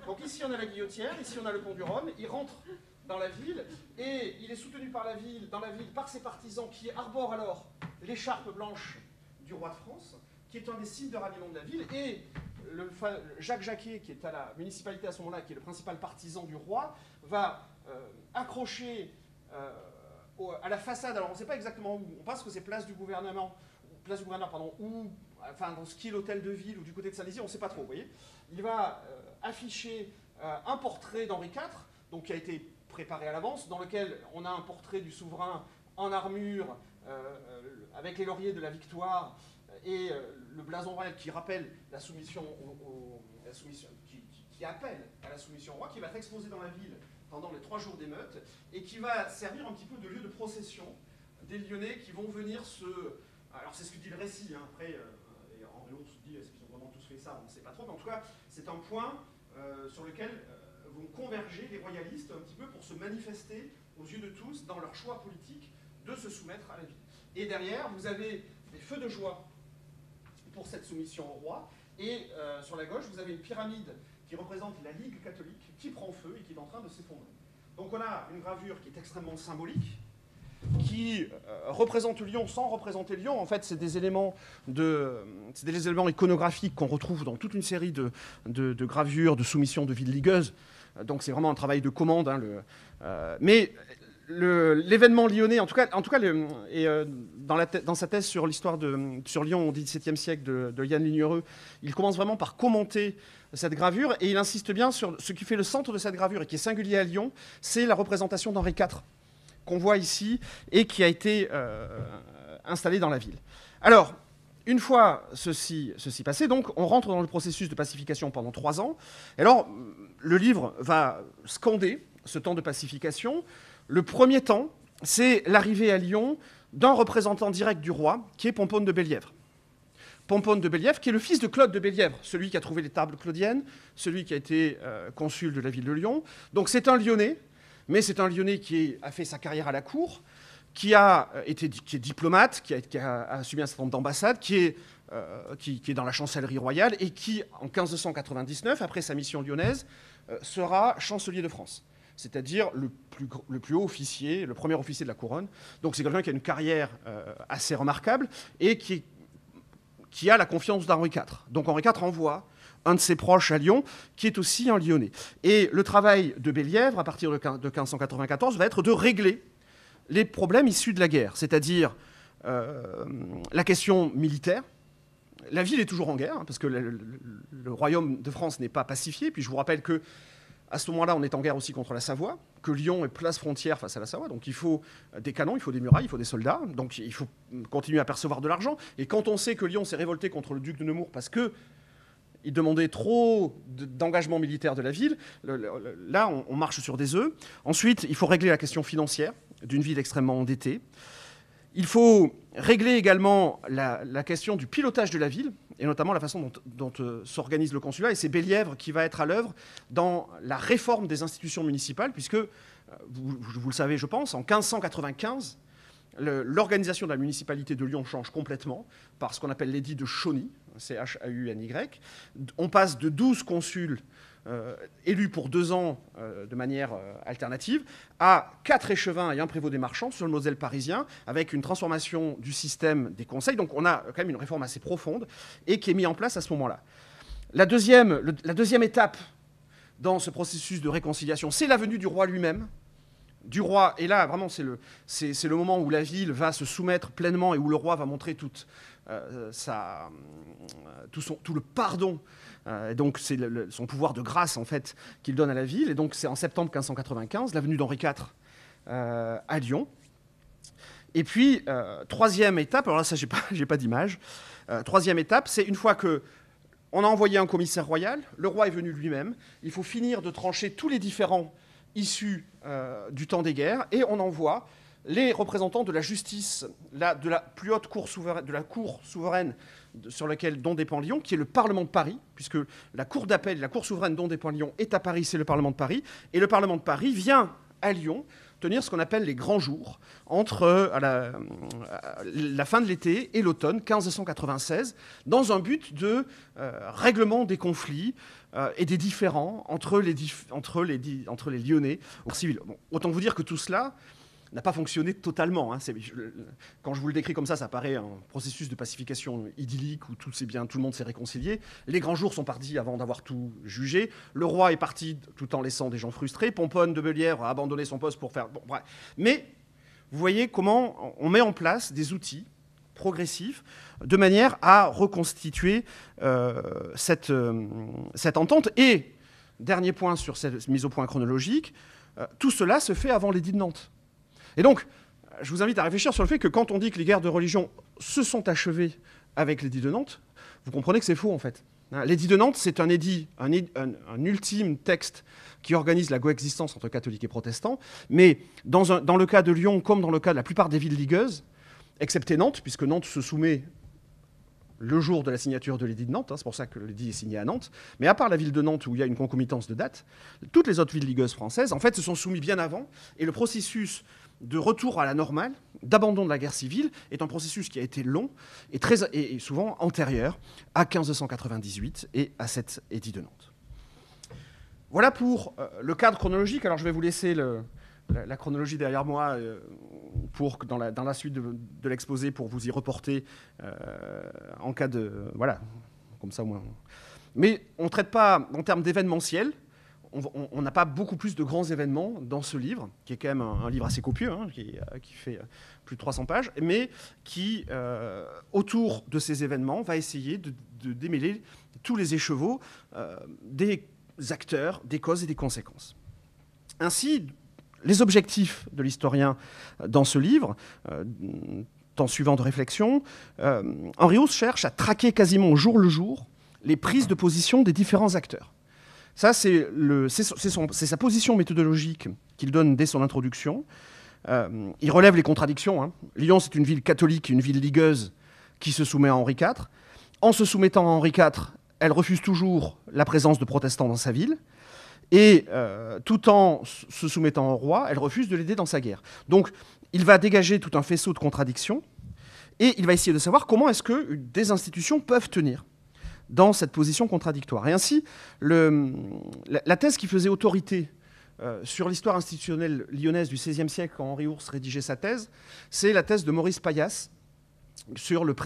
Donc ici, on a la Guillotière, ici, on a le pont du Rhône. Il rentre dans la ville, et il est soutenu dans la ville par ses partisans qui arborent alors l'écharpe blanche du roi de France, qui est un des signes de ralliement de la ville, et Jacques Jacquet, qui est à la municipalité à ce moment-là, qui est le principal partisan du roi, va accrocher à la façade, alors on ne sait pas exactement où, on pense que c'est place du gouverneur, ou enfin, dans ce qui est l'hôtel de ville, ou du côté de Saint-Nizier, on ne sait pas trop, vous voyez. Il va afficher un portrait d'Henri IV, donc qui a été préparé à l'avance, dans lequel on a un portrait du souverain en armure, avec les lauriers de la victoire, et le blason royal qui rappelle la soumission, qui appelle à la soumission au roi, qui va être exposé dans la ville pendant les 3 jours d'émeute, et qui va servir un petit peu de lieu de procession des Lyonnais qui vont venir se... Alors c'est ce que dit le récit, hein. Après, Henri Ours dit, est-ce qu'ils ont vraiment tous construit ça, on ne sait pas trop, mais en tout cas, c'est un point sur lequel vont converger les royalistes un petit peu pour se manifester aux yeux de tous dans leur choix politique de se soumettre à la ville. Et derrière, vous avez des feux de joie pour cette soumission au roi, et sur la gauche, vous avez une pyramide qui représente la Ligue catholique qui prend feu et qui est en train de s'effondrer. Donc on a une gravure qui est extrêmement symbolique, qui représente Lyon sans représenter Lyon. En fait, c'est des éléments iconographiques qu'on retrouve dans toute une série de gravures, de soumissions de villes ligueuses. Donc c'est vraiment un travail de commande. Hein, mais l'événement lyonnais, en tout cas dans sa thèse sur l'histoire sur Lyon au XVIIe siècle de Yann Lignereux, il commence vraiment par commenter cette gravure et il insiste bien sur ce qui fait le centre de cette gravure et qui est singulier à Lyon, c'est la représentation d'Henri IV qu'on voit ici et qui a été installé dans la ville. Alors, une fois ceci passé, donc, on rentre dans le processus de pacification pendant 3 ans. Et alors, le livre va scander ce temps de pacification. Le premier temps, c'est l'arrivée à Lyon d'un représentant direct du roi, qui est Pomponne de Bellièvre. Pomponne de Bellièvre, qui est le fils de Claude de Bellièvre, celui qui a trouvé les tables claudiennes, celui qui a été consul de la ville de Lyon. Donc c'est un Lyonnais, mais c'est un Lyonnais qui a fait sa carrière à la cour, qui est diplomate, qui a assumé un certain nombre d'ambassades, qui est dans la chancellerie royale et qui, en 1599, après sa mission lyonnaise, sera chancelier de France. C'est-à-dire le plus haut officier, le premier officier de la couronne. Donc c'est quelqu'un qui a une carrière assez remarquable et qui a la confiance d'Henri IV. Donc Henri IV envoie un de ses proches à Lyon, qui est aussi un Lyonnais. Et le travail de Bellièvre, à partir de 1594, va être de régler les problèmes issus de la guerre, c'est-à-dire la question militaire. La ville est toujours en guerre, hein, parce que le royaume de France n'est pas pacifié. Puis je vous rappelle que à ce moment-là, on est en guerre aussi contre la Savoie, que Lyon est place frontière face à la Savoie. Donc il faut des canons, il faut des murailles, il faut des soldats. Donc il faut continuer à percevoir de l'argent. Et quand on sait que Lyon s'est révolté contre le duc de Nemours parce qu'il demandait trop d'engagement militaire de la ville, là, on marche sur des œufs. Ensuite, il faut régler la question financière d'une ville extrêmement endettée. Il faut régler également la question du pilotage de la ville, et notamment la façon dont s'organise le consulat. Et c'est Bellièvre qui va être à l'œuvre dans la réforme des institutions municipales, puisque, vous le savez, je pense, en 1595, l'organisation de la municipalité de Lyon change complètement par ce qu'on appelle l'édit de Chauny, C-H-A-U-N-Y. On passe de 12 consuls élus pour 2 ans de manière alternative, à 4 échevins et un prévôt des marchands sur le Moselle parisien, avec une transformation du système des conseils. Donc on a quand même une réforme assez profonde et qui est mise en place à ce moment-là. La deuxième étape dans ce processus de réconciliation, c'est la venue du roi lui-même. Du roi, et là vraiment c'est le moment où la ville va se soumettre pleinement et où le roi va montrer tout le pardon. Et donc c'est son pouvoir de grâce en fait qu'il donne à la ville. Et donc c'est en septembre 1595, la venue d'Henri IV à Lyon. Et puis troisième étape, alors là ça j'ai pas d'image. Troisième étape, c'est une fois que on a envoyé un commissaire royal, le roi est venu lui-même. Il faut finir de trancher tous les différends issus du temps des guerres, et on envoie les représentants de la justice, de la plus haute cour souveraine, de la cour souveraine dont dépend Lyon, qui est le Parlement de Paris, puisque la cour d'appel, la cour souveraine dont dépend Lyon est à Paris, c'est le Parlement de Paris, et le Parlement de Paris vient à Lyon tenir ce qu'on appelle les grands jours, entre la fin de l'été et l'automne 1596, dans un but de règlement des conflits et des différends entre les Lyonnais au civil. Bon, autant vous dire que tout cela n'a pas fonctionné totalement. Hein. Quand je vous le décris comme ça paraît un processus de pacification idyllique où tout le monde s'est réconcilié. Les grands jours sont partis avant d'avoir tout jugé. Le roi est parti tout en laissant des gens frustrés. Pomponne de Bellièvre a abandonné son poste pour faire... Bon, bref. Mais vous voyez comment on met en place des outils progressifs de manière à reconstituer cette entente. Et, dernier point sur cette mise au point chronologique, tout cela se fait avant l'édit de Nantes. Et donc, je vous invite à réfléchir sur le fait que quand on dit que les guerres de religion se sont achevées avec l'édit de Nantes, vous comprenez que c'est faux en fait. L'édit de Nantes, c'est un ultime texte qui organise la coexistence entre catholiques et protestants, mais dans le cas de Lyon, comme dans le cas de la plupart des villes ligueuses, excepté Nantes, puisque Nantes se soumet le jour de la signature de l'édit de Nantes, c'est pour ça que l'édit est signé à Nantes, mais à part la ville de Nantes où il y a une concomitance de dates, toutes les autres villes ligueuses françaises, en fait, se sont soumises bien avant, et le processus de retour à la normale, d'abandon de la guerre civile, est un processus qui a été long et souvent antérieur à 1598 et à cet édit de Nantes. Voilà pour le cadre chronologique. Alors je vais vous laisser la chronologie derrière moi pour dans la suite de l'exposé pour vous y reporter en cas de... Voilà, comme ça au moins. Mais on ne traite pas en termes d'événementiel. On n'a pas beaucoup plus de grands événements dans ce livre, qui est quand même un livre assez copieux, qui fait plus de 300 pages, mais qui, autour de ces événements, va essayer de démêler tous les écheveaux des acteurs, des causes et des conséquences. Ainsi, les objectifs de l'historien dans ce livre, temps suivant de réflexion, Henri Hours cherche à traquer quasiment au jour le jour les prises de position des différents acteurs. Ça, c'est sa position méthodologique qu'il donne dès son introduction. Il relève les contradictions. Lyon, c'est une ville catholique, une ville ligueuse qui se soumet à Henri IV. En se soumettant à Henri IV, elle refuse toujours la présence de protestants dans sa ville. Et tout en se soumettant au roi, elle refuse de l'aider dans sa guerre. Donc, il va dégager tout un faisceau de contradictions et il va essayer de savoir comment est-ce que des institutions peuvent tenir dans cette position contradictoire. Et ainsi, la thèse qui faisait autorité sur l'histoire institutionnelle lyonnaise du XVIe siècle, quand Henri Hours rédigeait sa thèse, c'est la thèse de Maurice Paillasse sur le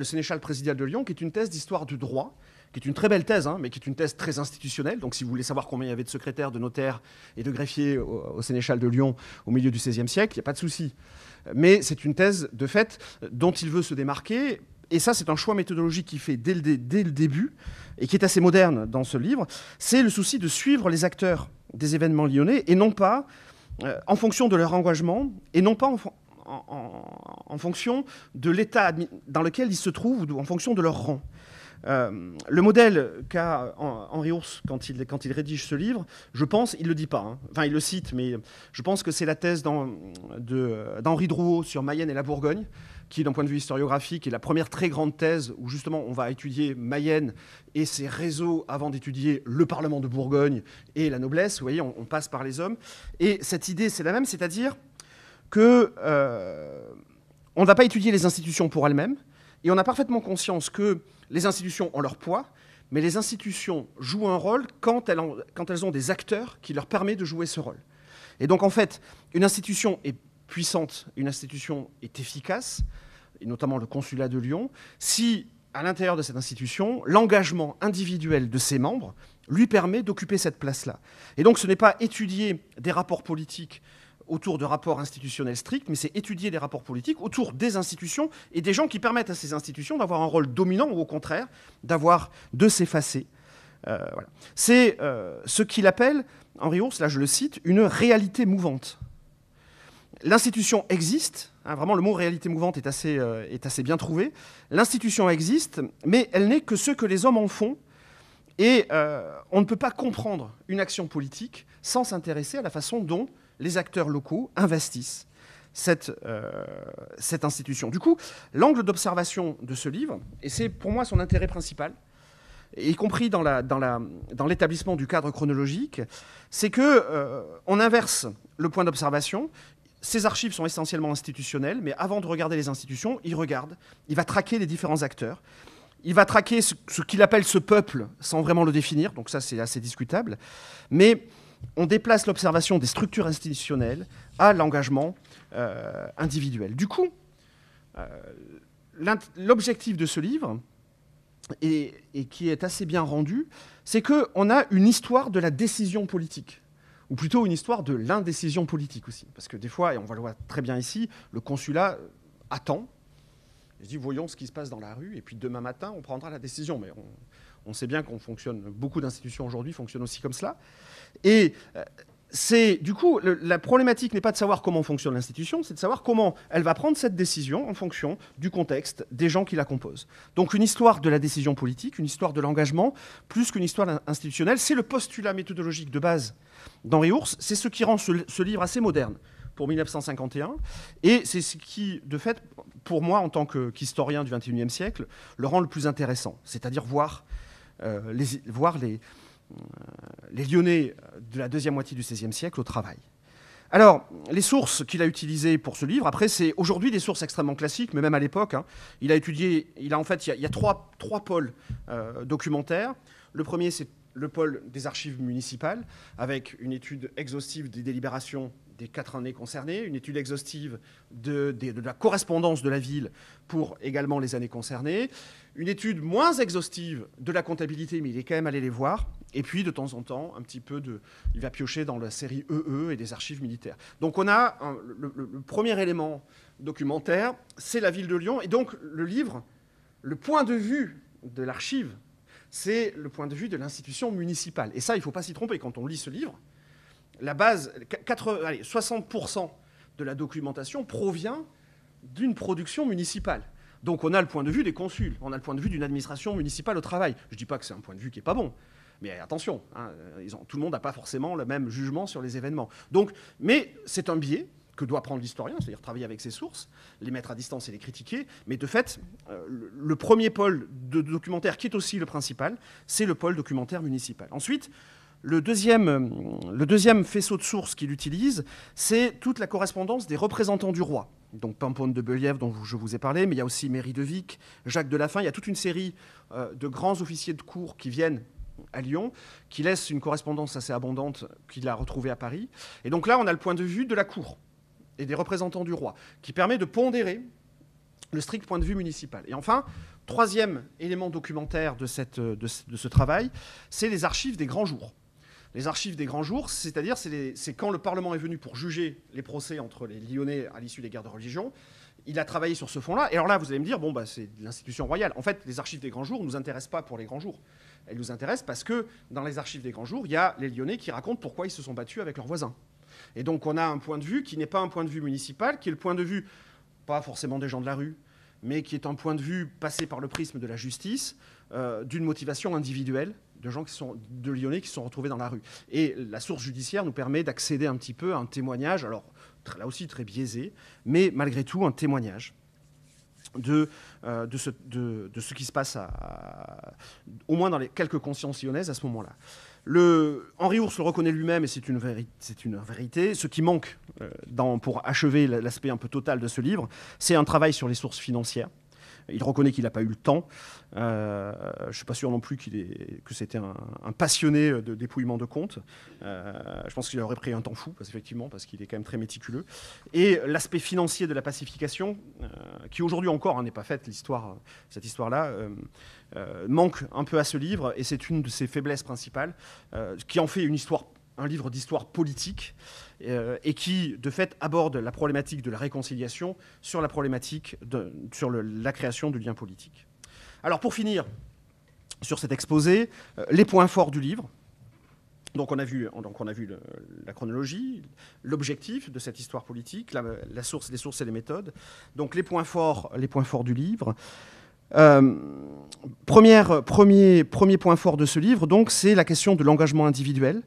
sénéchal présidial de Lyon, qui est une thèse d'histoire du droit, qui est une très belle thèse, mais qui est une thèse très institutionnelle. Donc si vous voulez savoir combien il y avait de secrétaires, de notaires et de greffiers au sénéchal de Lyon au milieu du XVIe siècle, il n'y a pas de souci. Mais c'est une thèse, de fait, dont il veut se démarquer. Et ça, c'est un choix méthodologique qu'il fait dès le début, et qui est assez moderne dans ce livre. C'est le souci de suivre les acteurs des événements lyonnais, et non pas en fonction de leur engagement, et non pas en fonction de l'état dans lequel ils se trouvent, ou en fonction de leur rang. Le modèle qu'a Henri Hours quand il rédige ce livre, je pense, il ne le dit pas, enfin il le cite, mais je pense que c'est la thèse d'Henri Drouot sur Mayenne et la Bourgogne, qui, d'un point de vue historiographique, est la première très grande thèse où justement on va étudier Mayenne et ses réseaux avant d'étudier le Parlement de Bourgogne et la noblesse. Vous voyez, on passe par les hommes. Et cette idée, c'est la même, c'est-à-dire que on ne va pas étudier les institutions pour elles-mêmes, et on a parfaitement conscience que les institutions ont leur poids, mais les institutions jouent un rôle quand elles ont des acteurs qui leur permettent de jouer ce rôle. Et donc, en fait, une institution est puissante, une institution est efficace, et notamment le consulat de Lyon, si, à l'intérieur de cette institution, l'engagement individuel de ses membres lui permet d'occuper cette place-là. Et donc, ce n'est pas étudier des rapports politiques autour de rapports institutionnels stricts, mais c'est étudier des rapports politiques autour des institutions et des gens qui permettent à ces institutions d'avoir un rôle dominant ou au contraire de s'effacer. Voilà. C'est ce qu'il appelle, Henri Hours, là je le cite, une réalité mouvante. L'institution existe, vraiment le mot réalité mouvante est assez bien trouvé. L'institution existe, mais elle n'est que ce que les hommes en font. Et on ne peut pas comprendre une action politique sans s'intéresser à la façon dont les acteurs locaux investissent cette institution. Du coup, l'angle d'observation de ce livre, et c'est pour moi son intérêt principal, y compris dans l'établissement du cadre chronologique, c'est qu'on inverse le point d'observation. Ces archives sont essentiellement institutionnelles, mais avant de regarder les institutions, il va traquer les différents acteurs. Il va traquer ce qu'il appelle ce peuple, sans vraiment le définir, donc ça c'est assez discutable, mais on déplace l'observation des structures institutionnelles à l'engagement individuel. Du coup, l'objectif de ce livre, et qui est assez bien rendu, c'est qu'on a une histoire de la décision politique, ou plutôt une histoire de l'indécision politique aussi. Parce que des fois, et on va le voir très bien ici, le consulat attend, il dit voyons ce qui se passe dans la rue, et puis demain matin, on prendra la décision. Mais on sait bien qu'on fonctionne, beaucoup d'institutions aujourd'hui fonctionnent aussi comme cela. Et du coup, la problématique n'est pas de savoir comment fonctionne l'institution, c'est de savoir comment elle va prendre cette décision en fonction du contexte, des gens qui la composent. Donc une histoire de la décision politique, une histoire de l'engagement, plus qu'une histoire institutionnelle, c'est le postulat méthodologique de base d'Henri Hours, c'est ce qui rend ce livre assez moderne pour 1951. Et c'est ce qui, de fait, pour moi, en tant qu'historien du XXIe siècle, le rend le plus intéressant. C'est-à-dire voir les Lyonnais de la deuxième moitié du XVIe siècle au travail. Alors, les sources qu'il a utilisées pour ce livre, après, c'est aujourd'hui des sources extrêmement classiques, mais même à l'époque, hein, il y a trois pôles documentaires. Le premier, c'est le pôle des archives municipales, avec une étude exhaustive des délibérations des 4 années concernées, une étude exhaustive de la correspondance de la ville pour également les années concernées, une étude moins exhaustive de la comptabilité, mais il est quand même allé les voir, et puis de temps en temps, un petit peu il va piocher dans la série EE et des archives militaires. Donc on a le premier élément documentaire, c'est la ville de Lyon, et donc le livre, le point de vue de l'archive, c'est le point de vue de l'institution municipale. Et ça, il ne faut pas s'y tromper. Quand on lit ce livre, la base, 60% de la documentation provient d'une production municipale. Donc on a le point de vue des consuls, on a le point de vue d'une administration municipale au travail. Je ne dis pas que c'est un point de vue qui n'est pas bon, mais attention, hein, tout le monde n'a pas forcément le même jugement sur les événements. Donc, mais c'est un biais que doit prendre l'historien, c'est-à-dire travailler avec ses sources, les mettre à distance et les critiquer. Mais de fait, le premier pôle de documentaire, qui est aussi le principal, c'est le pôle documentaire municipal. Ensuite, le deuxième faisceau de sources qu'il utilise, c'est toute la correspondance des représentants du roi. Donc Paimpont de Bellièvre, dont je vous ai parlé, mais il y a aussi Méry de Vic, Jacques de Lafin. Il y a toute une série de grands officiers de cour qui viennent à Lyon, qui laissent une correspondance assez abondante qu'il a retrouvée à Paris. Et donc là, on a le point de vue de la cour et des représentants du roi, qui permet de pondérer le strict point de vue municipal. Et enfin, troisième élément documentaire de ce travail, c'est les archives des grands jours. Les archives des grands jours, c'est-à-dire c'est quand le Parlement est venu pour juger les procès entre les Lyonnais à l'issue des guerres de religion. Il a travaillé sur ce fond-là. Et alors là, vous allez me dire, bon, bah, c'est l'institution royale. En fait, les archives des grands jours ne nous intéressent pas pour les grands jours. Elles nous intéressent parce que dans les archives des grands jours, il y a les Lyonnais qui racontent pourquoi ils se sont battus avec leurs voisins. Et donc on a un point de vue qui n'est pas un point de vue municipal, qui est le point de vue, pas forcément des gens de la rue, mais qui est un point de vue passé par le prisme de la justice, d'une motivation individuelle de gens de Lyonnais qui se sont retrouvés dans la rue. Et la source judiciaire nous permet d'accéder un petit peu à un témoignage, alors là aussi très biaisé, mais malgré tout un témoignage de ce qui se passe au moins dans les quelques consciences lyonnaises à ce moment-là. Henri Ours le reconnaît lui-même, et c'est une vérité. Ce qui manque pour achever l'aspect un peu total de ce livre, c'est un travail sur les sources financières. Il reconnaît qu'il n'a pas eu le temps. Je ne suis pas sûr non plus que c'était un passionné de dépouillement de comptes. Je pense qu'il aurait pris un temps fou, parce qu'il est quand même très méticuleux. Et l'aspect financier de la pacification, qui aujourd'hui encore n'est pas faite, cette histoire-là, manque un peu à ce livre, et c'est une de ses faiblesses principales, qui en fait un livre d'histoire politique, et qui, de fait, aborde la problématique de la réconciliation sur la problématique sur la création du lien politique. Alors, pour finir sur cet exposé, les points forts du livre. Donc, on a vu la chronologie, l'objectif de cette histoire politique, les sources et les méthodes. Donc, les points forts du livre. Premier point fort de ce livre, donc, c'est la question de l'engagement individuel.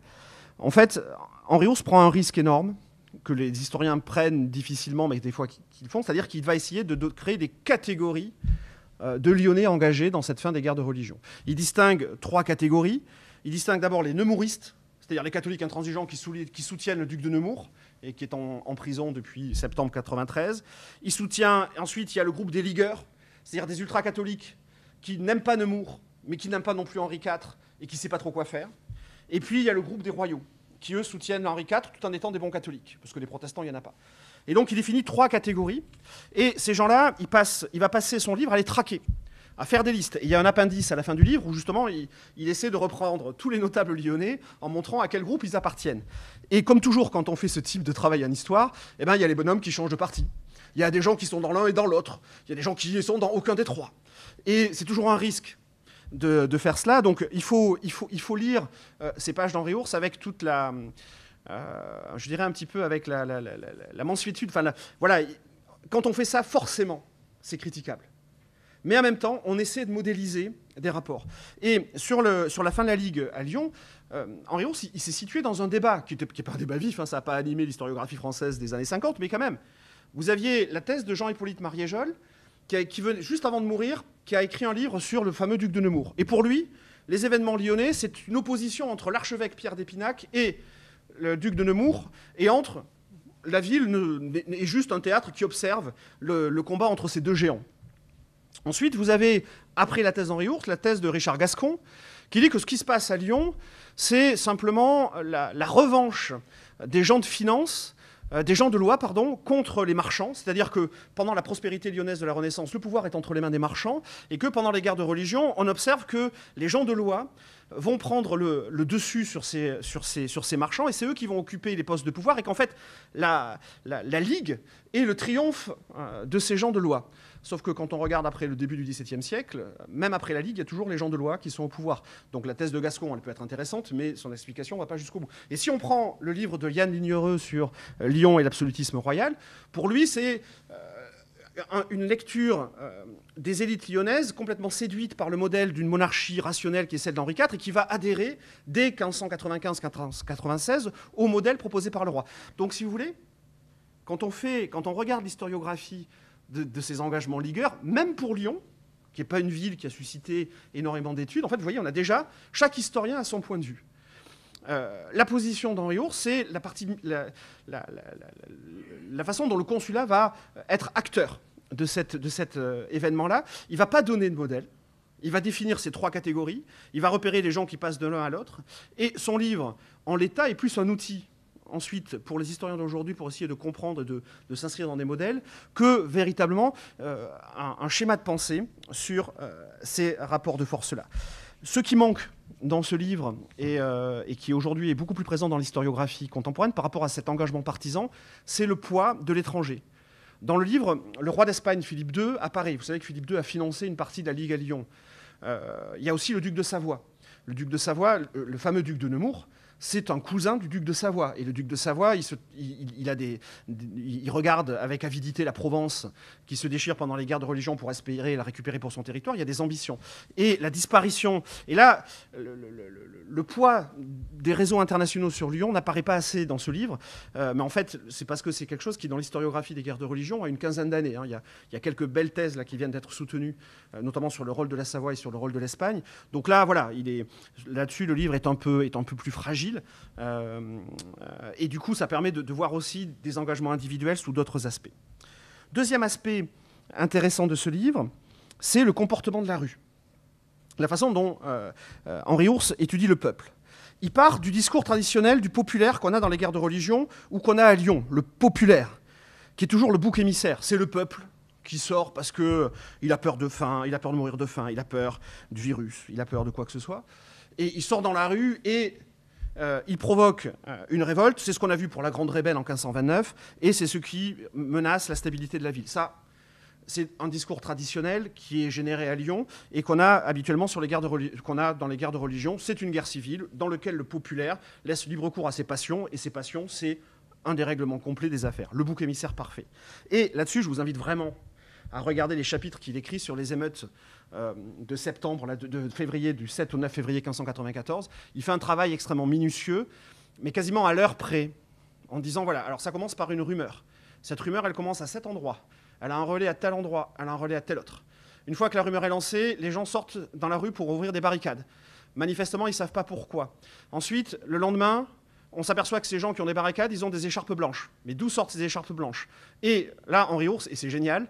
En fait, Henri Ours prend un risque énorme, que les historiens prennent difficilement, mais des fois qu'ils font, c'est-à-dire qu'il va essayer de créer des catégories de Lyonnais engagés dans cette fin des guerres de religion. Il distingue 3 catégories. Il distingue d'abord les neumouristes, c'est-à-dire les catholiques intransigeants qui soutiennent le duc de Nemours, et qui est en prison depuis septembre 1993. Ensuite, il y a le groupe des ligueurs, c'est-à-dire des ultra-catholiques qui n'aiment pas Nemours, mais qui n'aiment pas non plus Henri IV, et qui ne savent pas trop quoi faire. Et puis, il y a le groupe des royaux, qui, eux, soutiennent Henri IV tout en étant des bons catholiques, parce que les protestants, il n'y en a pas. Et donc, il définit 3 catégories. Et ces gens-là, il va passer son livre à les traquer, à faire des listes. Et il y a un appendice à la fin du livre où, justement, il essaie de reprendre tous les notables lyonnais en montrant à quel groupe ils appartiennent. Et comme toujours, quand on fait ce type de travail en histoire, il y a les bonhommes qui changent de parti. Il y a des gens qui sont dans l'un et dans l'autre. Il y a des gens qui sont dans aucun des 3. Et c'est toujours un risque de faire cela. Donc il faut lire ces pages d'Henri Ours avec toute la... je dirais un petit peu avec la mansuétude. Voilà, quand on fait ça, forcément, c'est critiquable. mais en même temps, on essaie de modéliser des rapports. Et sur la fin de la Ligue à Lyon, Henri Ours, il s'est situé dans un débat, qui n'est pas un débat vif, hein, ça n'a pas animé l'historiographie française des années 50, mais quand même. Vous aviez la thèse de Jean-Hippolyte Mariéjol, qui venait juste avant de mourir, qui a écrit un livre sur le fameux duc de Nemours. Et pour lui, les événements lyonnais, c'est une opposition entre l'archevêque Pierre d'Épinac et le duc de Nemours, et entre la ville est juste un théâtre qui observe le combat entre ces deux géants. Ensuite, vous avez, après la thèse d'Henri Ours, la thèse de Richard Gascon, qui dit que ce qui se passe à Lyon, c'est simplement la revanche des gens de finance, des gens de loi, pardon, contre les marchands. C'est-à-dire que pendant la prospérité lyonnaise de la Renaissance, le pouvoir est entre les mains des marchands, et que pendant les guerres de religion, on observe que les gens de loi vont prendre le dessus sur ces marchands, et c'est eux qui vont occuper les postes de pouvoir, et qu'en fait, la Ligue est le triomphe de ces gens de loi. Sauf que quand on regarde après le début du XVIIe siècle, même après la Ligue, il y a toujours les gens de loi qui sont au pouvoir. Donc la thèse de Gascon, elle peut être intéressante, mais son explication ne va pas jusqu'au bout. Et si on prend le livre de Yann Lignereux sur Lyon et l'absolutisme royal, pour lui, c'est une lecture des élites lyonnaises complètement séduite par le modèle d'une monarchie rationnelle qui est celle d'Henri IV et qui va adhérer dès 1595-1596 au modèle proposé par le roi. Donc si vous voulez, quand on regarde l'historiographie de ces engagements ligueurs, même pour Lyon, qui n'est pas une ville qui a suscité énormément d'études, en fait, vous voyez, on a déjà, chaque historien a son point de vue. La position d'Henri Ours, c'est la façon dont le consulat va être acteur de cet événement-là. Il ne va pas donner de modèle. Il va définir ces trois catégories. Il va repérer les gens qui passent de l'un à l'autre. Et son livre, en l'état, est plus un outil ensuite pour les historiens d'aujourd'hui pour essayer de comprendre et de s'inscrire dans des modèles que véritablement un schéma de pensée sur ces rapports de force-là. Ce qui manque dans ce livre et qui aujourd'hui est beaucoup plus présent dans l'historiographie contemporaine par rapport à cet engagement partisan, c'est le poids de l'étranger. Dans le livre, le roi d'Espagne, Philippe II, apparaît. Vous savez que Philippe II a financé une partie de la Ligue à Lyon. Il y a aussi le duc de Savoie. Le duc de Savoie, le fameux duc de Nemours, c'est un cousin du duc de Savoie. Et le duc de Savoie, il regarde avec avidité la Provence qui se déchire pendant les guerres de religion pour espérer la récupérer pour son territoire. Il y a des ambitions. Et la disparition... Et là, le poids des réseaux internationaux sur Lyon n'apparaît pas assez dans ce livre. Mais en fait, c'est parce que c'est quelque chose qui, dans l'historiographie des guerres de religion, a une quinzaine d'années. Il y a quelques belles thèses là, qui viennent d'être soutenues, notamment sur le rôle de la Savoie et sur le rôle de l'Espagne. Donc là, voilà, là-dessus, le livre est un peu plus fragile. Et du coup, ça permet de voir aussi des engagements individuels sous d'autres aspects. Deuxième aspect intéressant de ce livre, c'est le comportement de la rue. La façon dont Henri Ours étudie le peuple. Il part du discours traditionnel du populaire qu'on a dans les guerres de religion ou qu'on a à Lyon, le populaire, qui est toujours le bouc émissaire. C'est le peuple qui sort parce qu'il a peur de faim, il a peur de mourir de faim, il a peur du virus, il a peur de quoi que ce soit. Et il sort dans la rue et il provoque une révolte. C'est ce qu'on a vu pour la Grande Rébelle en 1529, et c'est ce qui menace la stabilité de la ville. Ça, c'est un discours traditionnel qui est généré à Lyon et qu'on a habituellement dans les guerres de religion. C'est une guerre civile dans laquelle le populaire laisse libre cours à ses passions, et ses passions, c'est un dérèglement complet des affaires, le bouc émissaire parfait. Et là-dessus, je vous invite vraiment à regarder les chapitres qu'il écrit sur les émeutes de février, du 7 au 9 février 1594. Il fait un travail extrêmement minutieux, mais quasiment à l'heure près, en disant, voilà, alors ça commence par une rumeur. Cette rumeur, elle commence à cet endroit. Elle a un relais à tel endroit, elle a un relais à tel autre. Une fois que la rumeur est lancée, les gens sortent dans la rue pour ouvrir des barricades. Manifestement, ils ne savent pas pourquoi. Ensuite, le lendemain, on s'aperçoit que ces gens qui ont des barricades, ils ont des écharpes blanches. Mais d'où sortent ces écharpes blanches? Et là, Henri Ours, et c'est génial,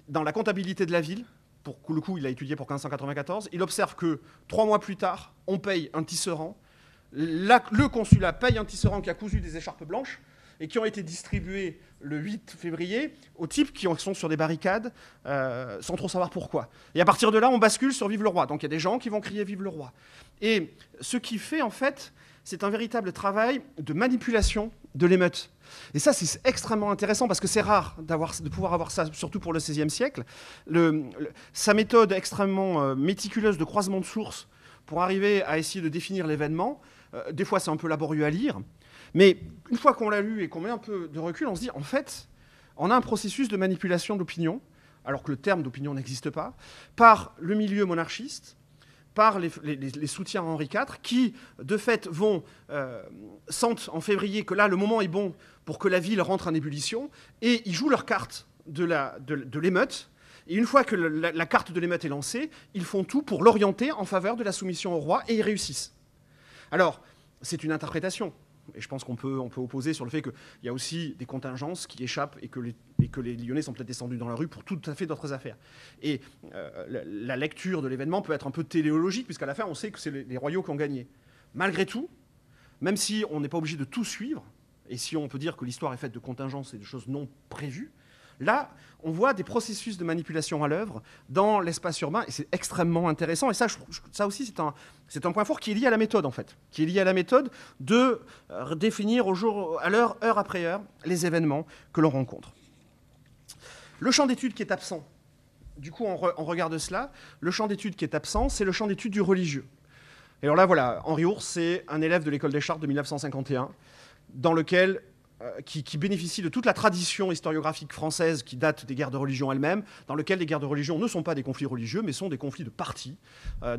dans la comptabilité de la ville, pour le coup, il a étudié pour 1594, il observe que 3 mois plus tard, on paye un tisserand. Le consulat paye un tisserand qui a cousu des écharpes blanches et qui ont été distribuées le 8 février aux types qui sont sur des barricades sans trop savoir pourquoi. Et à partir de là, on bascule sur Vive le roi. Donc il y a des gens qui vont crier Vive le roi. Et ce qui fait, en fait, c'est un véritable travail de manipulation de l'émeute. Et ça, c'est extrêmement intéressant parce que c'est rare de pouvoir avoir ça, surtout pour le XVIe siècle. Sa méthode extrêmement méticuleuse de croisement de sources pour arriver à essayer de définir l'événement, des fois c'est un peu laborieux à lire, mais une fois qu'on l'a lu et qu'on met un peu de recul, on se dit, en fait, on a un processus de manipulation de l'opinion alors que le terme d'opinion n'existe pas, par le milieu monarchiste, par les soutiens à Henri IV, qui, de fait, sentent en février que là, le moment est bon pour que la ville rentre en ébullition, et ils jouent leur carte de l'émeute. Et une fois que la carte de l'émeute est lancée, ils font tout pour l'orienter en faveur de la soumission au roi, et ils réussissent. Alors, c'est une interprétation. Et je pense qu'on peut opposer sur le fait qu'il y a aussi des contingences qui échappent et que les Lyonnais sont peut-être descendus dans la rue pour tout à fait d'autres affaires. Et la lecture de l'événement peut être un peu téléologique, puisqu'à la fin, on sait que c'est les royaux qui ont gagné. Malgré tout, même si on n'est pas obligé de tout suivre, et si on peut dire que l'histoire est faite de contingences et de choses non prévues, là, on voit des processus de manipulation à l'œuvre dans l'espace urbain, et c'est extrêmement intéressant. Et ça aussi, c'est un point fort qui est lié à la méthode, en fait, qui est lié à la méthode de définir à l'heure, heure après heure, les événements que l'on rencontre. Le champ d'études qui est absent, du coup, on regarde cela, le champ d'études qui est absent, c'est le champ d'études du religieux. Et alors là, voilà, Henri Ours, c'est un élève de l'école des Chartes de 1951, dans lequel qui bénéficie de toute la tradition historiographique française qui date des guerres de religion elles-mêmes, dans lequel les guerres de religion ne sont pas des conflits religieux, mais sont des conflits de partis,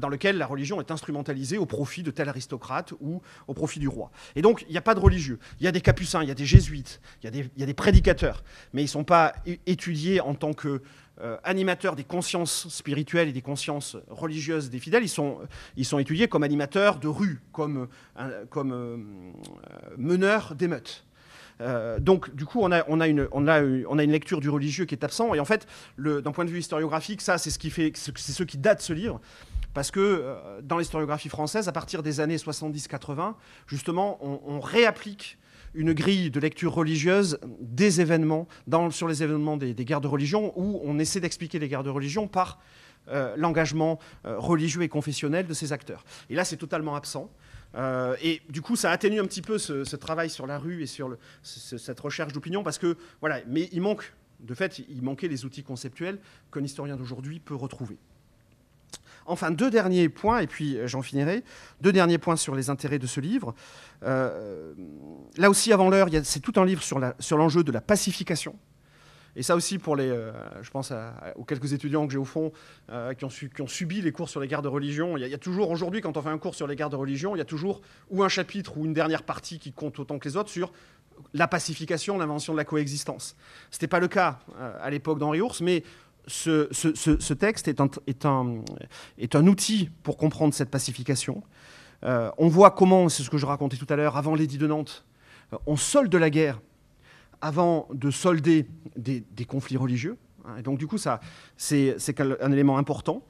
dans lequel la religion est instrumentalisée au profit de tel aristocrate ou au profit du roi. Et donc, il n'y a pas de religieux. Il y a des capucins, il y a des jésuites, il y a des prédicateurs, mais ils ne sont pas étudiés en tant que animateurs des consciences spirituelles et des consciences religieuses des fidèles. Ils sont étudiés comme animateurs de rue, comme meneurs d'émeutes. Donc, du coup, on a une lecture du religieux qui est absent. Et en fait, d'un point de vue historiographique, ça, c'est ce qui date ce livre. Parce que dans l'historiographie française, à partir des années 70-80, justement, on réapplique une grille de lecture religieuse des événements, sur les événements des guerres de religion, où on essaie d'expliquer les guerres de religion par l'engagement religieux et confessionnel de ces acteurs. Et là, c'est totalement absent. Et du coup, ça atténue un petit peu ce travail sur la rue et sur cette recherche d'opinion, parce que, voilà, mais il manquait les outils conceptuels qu'un historien d'aujourd'hui peut retrouver. Enfin, deux derniers points, et puis j'en finirai. Deux derniers points sur les intérêts de ce livre. Là aussi, avant l'heure, c'est tout un livre sur l'enjeu de la pacification. Et ça aussi, je pense aux quelques étudiants que j'ai au fond qui ont subi les cours sur les guerres de religion. Il y a toujours, aujourd'hui, quand on fait un cours sur les guerres de religion, il y a toujours ou un chapitre ou une dernière partie qui compte autant que les autres sur la pacification, l'invention de la coexistence. Ce n'était pas le cas à l'époque d'Henri Ours, mais ce texte est un outil pour comprendre cette pacification. On voit comment, c'est ce que je racontais tout à l'heure, avant l'édit de Nantes, on solde la guerre avant de solder des conflits religieux. Et donc, du coup, c'est un élément important.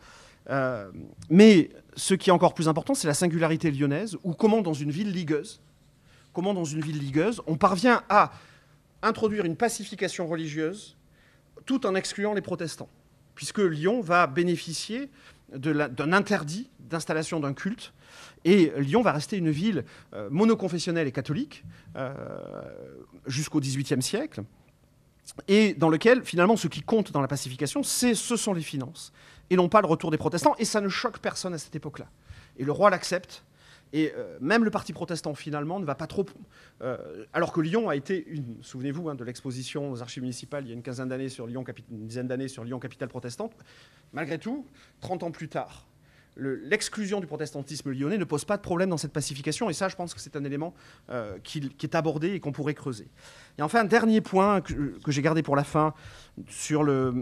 Mais ce qui est encore plus important, c'est la singularité lyonnaise, ou comment, dans une ville ligueuse, on parvient à introduire une pacification religieuse tout en excluant les protestants, puisque Lyon va bénéficier d'un interdit d'installation d'un culte, et Lyon va rester une ville monoconfessionnelle et catholique jusqu'au XVIIIe siècle, et dans lequel, finalement, ce qui compte dans la pacification, ce sont les finances, et non pas le retour des protestants, et ça ne choque personne à cette époque-là. Et le roi l'accepte, et même le parti protestant, finalement, ne va pas trop... alors que Lyon a été, souvenez-vous de l'exposition aux archives municipales il y a une dizaine d'années sur Lyon, capitale protestante, malgré tout, 30 ans plus tard, l'exclusion du protestantisme lyonnais ne pose pas de problème dans cette pacification, et ça, je pense que c'est un élément qui est abordé et qu'on pourrait creuser. Et enfin, un dernier point que j'ai gardé pour la fin, sur le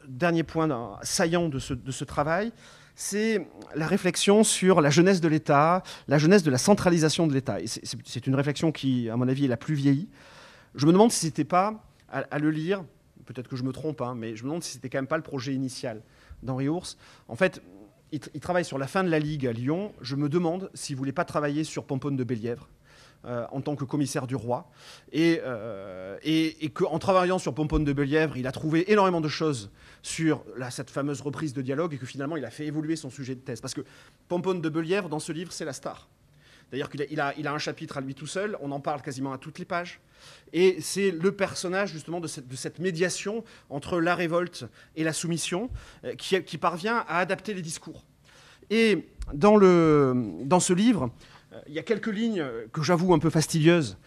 dernier point saillant de ce travail, c'est la réflexion sur la jeunesse de l'État, la jeunesse de la centralisation de l'État. Et c'est une réflexion qui, à mon avis, est la plus vieillie. Je me demande si ce n'était pas, à le lire, peut-être que je me trompe, mais je me demande si ce n'était quand même pas le projet initial d'Henri Ours. En fait, il travaille sur la fin de la Ligue à Lyon. Je me demande s'il ne voulait pas travailler sur Pomponne de Bellièvre en tant que commissaire du roi. Et qu'en travaillant sur Pomponne de Bellièvre, il a trouvé énormément de choses sur cette fameuse reprise de dialogue, et que finalement, il a fait évoluer son sujet de thèse. Parce que Pomponne de Bellièvre, dans ce livre, c'est la star. D'ailleurs, il a un chapitre à lui tout seul, on en parle quasiment à toutes les pages. Et c'est le personnage, justement, de cette médiation entre la révolte et la soumission qui parvient à adapter les discours. Et dans ce livre, il y a quelques lignes que j'avoue un peu fastidieuses,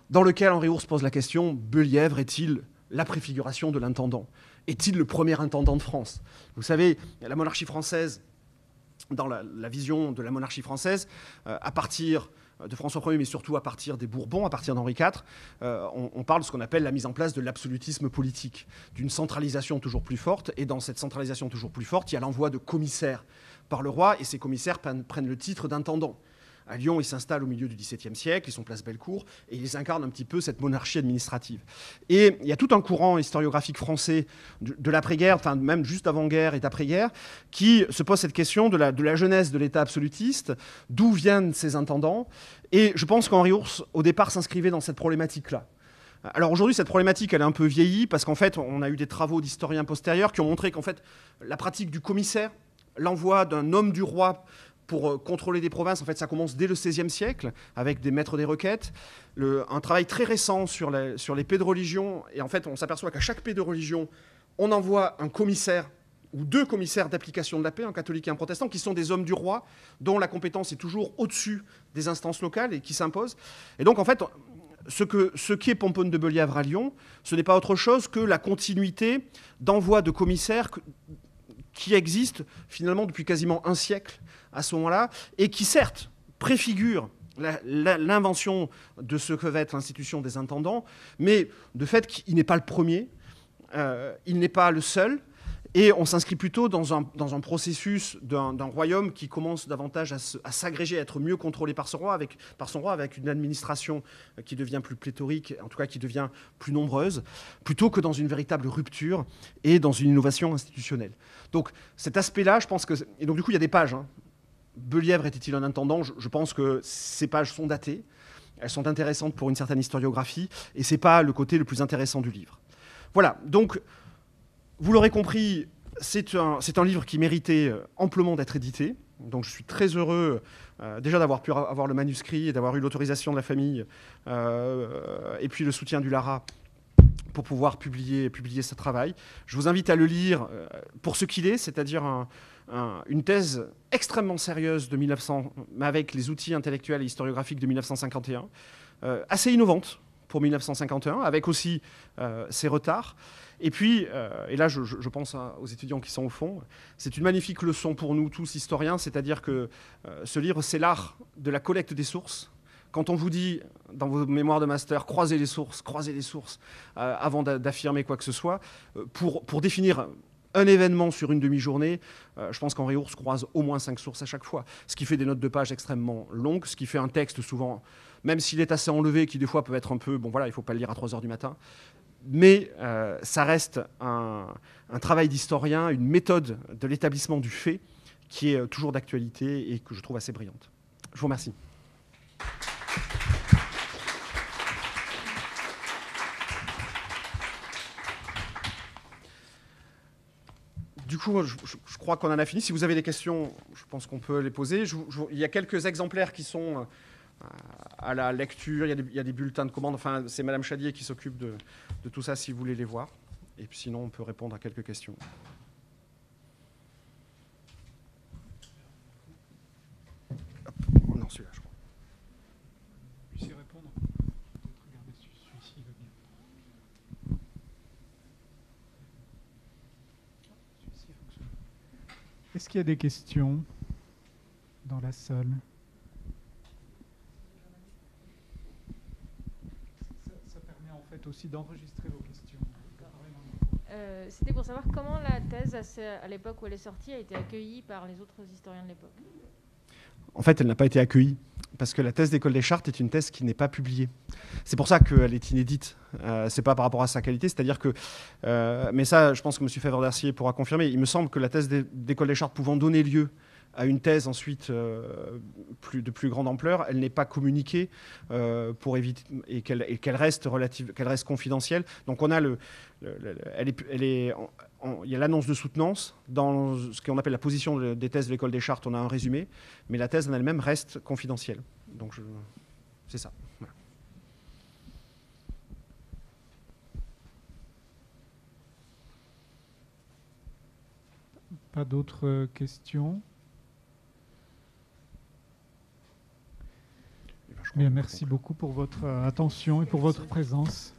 dans lesquelles Henri Ours pose la question « Bellièvre est-il la préfiguration de l'intendant ?» est-il le premier intendant de France? Vous savez, la monarchie française, dans la vision de la monarchie française, à partir de François Ier, mais surtout à partir des Bourbons, à partir d'Henri IV, on parle de ce qu'on appelle la mise en place de l'absolutisme politique, d'une centralisation toujours plus forte. Et dans cette centralisation toujours plus forte, il y a l'envoi de commissaires par le roi, et ces commissaires prennent le titre d'intendant. À Lyon, ils s'installent au milieu du XVIIe siècle, ils sont place Bellecour, et ils incarnent un petit peu cette monarchie administrative. Et il y a tout un courant historiographique français de l'après-guerre, enfin même juste avant-guerre et d'après-guerre, qui se pose cette question de la jeunesse de l'État absolutiste, d'où viennent ces intendants. Et je pense qu'Henri Ours, au départ, s'inscrivait dans cette problématique-là. Alors aujourd'hui, cette problématique, elle est un peu vieillie, parce qu'en fait, on a eu des travaux d'historiens postérieurs qui ont montré qu'en fait, la pratique du commissaire, l'envoi d'un homme du roi pour contrôler des provinces, en fait, ça commence dès le XVIe siècle, avec des maîtres des requêtes. Un travail très récent sur les paix de religion. Et en fait, on s'aperçoit qu'à chaque paix de religion, on envoie un commissaire ou 2 commissaires d'application de la paix, un catholique et un protestant, qui sont des hommes du roi, dont la compétence est toujours au-dessus des instances locales et qui s'imposent. Et donc, en fait, ce qui est Pomponne de Bellièvre à Lyon, ce n'est pas autre chose que la continuité d'envoi de commissaires qui existe finalement depuis quasiment un siècle à ce moment-là, et qui certes préfigure l'invention de ce que va être l'institution des intendants, mais de fait qu'il n'est pas le premier, il n'est pas le seul, et on s'inscrit plutôt dans un processus d'un royaume qui commence davantage à s'agréger, à être mieux contrôlé par son roi, avec une administration qui devient plus pléthorique, en tout cas qui devient plus nombreuse, plutôt que dans une véritable rupture et dans une innovation institutionnelle. Donc cet aspect-là, je pense que... Et donc du coup, il y a des pages. Bellièvre était-il un intendant? Je pense que ces pages sont datées, elles sont intéressantes pour une certaine historiographie, et ce n'est pas le côté le plus intéressant du livre. Voilà, donc... Vous l'aurez compris, c'est un livre qui méritait amplement d'être édité. Donc je suis très heureux déjà d'avoir pu avoir le manuscrit et d'avoir eu l'autorisation de la famille et puis le soutien du Lara pour pouvoir publier ce travail. Je vous invite à le lire pour ce qu'il est, c'est-à-dire une thèse extrêmement sérieuse de 1900, avec les outils intellectuels et historiographiques de 1951, assez innovante pour 1951, avec aussi ses retards. Et puis, et là je pense aux étudiants qui sont au fond, c'est une magnifique leçon pour nous tous historiens, c'est-à-dire que ce livre, c'est l'art de la collecte des sources. Quand on vous dit, dans vos mémoires de master, croisez les sources avant d'affirmer quoi que ce soit, pour définir un événement sur une demi-journée, je pense qu'Henri Ours croise au moins 5 sources à chaque fois, ce qui fait des notes de page extrêmement longues, ce qui fait un texte souvent, même s'il est assez enlevé, qui des fois peut être un peu, bon voilà, il ne faut pas le lire à 3 heures du matin, mais ça reste un travail d'historien, une méthode de l'établissement du fait qui est toujours d'actualité et que je trouve assez brillante. Je vous remercie. Du coup, je crois qu'on en a fini. Si vous avez des questions, je pense qu'on peut les poser. Il y a quelques exemplaires qui sont à la lecture. Il y a des bulletins de commande. Enfin, c'est Madame Chadier qui s'occupe de tout ça, si vous voulez les voir. Et puis sinon, on peut répondre à quelques questions. Hop. Non, celui-là, je crois. Je sais répondre. Regardez celui-ci va bien. Celui-ci fonctionne. Est-ce qu'il y a des questions dans la salle? Ça permet en fait aussi d'enregistrer vos questions. C'était pour savoir comment la thèse, à l'époque où elle est sortie, a été accueillie par les autres historiens de l'époque. En fait, elle n'a pas été accueillie, parce que la thèse d'École des Chartes est une thèse qui n'est pas publiée. C'est pour ça qu'elle est inédite. C'est pas par rapport à sa qualité, c'est-à-dire que... mais ça, je pense que M. Favre-Darcier pourra confirmer. Il me semble que la thèse d'École des Chartes pouvant donner lieu à une thèse ensuite de plus grande ampleur, elle n'est pas communiquée pour éviter et qu'elle reste confidentielle. Donc on a il y a l'annonce de soutenance dans ce qu'on appelle la position des thèses de l'École des Chartes. On a un résumé, mais la thèse en elle-même reste confidentielle. Donc c'est ça. Voilà. Pas d'autres questions? Bien, merci beaucoup pour votre attention et pour votre présence.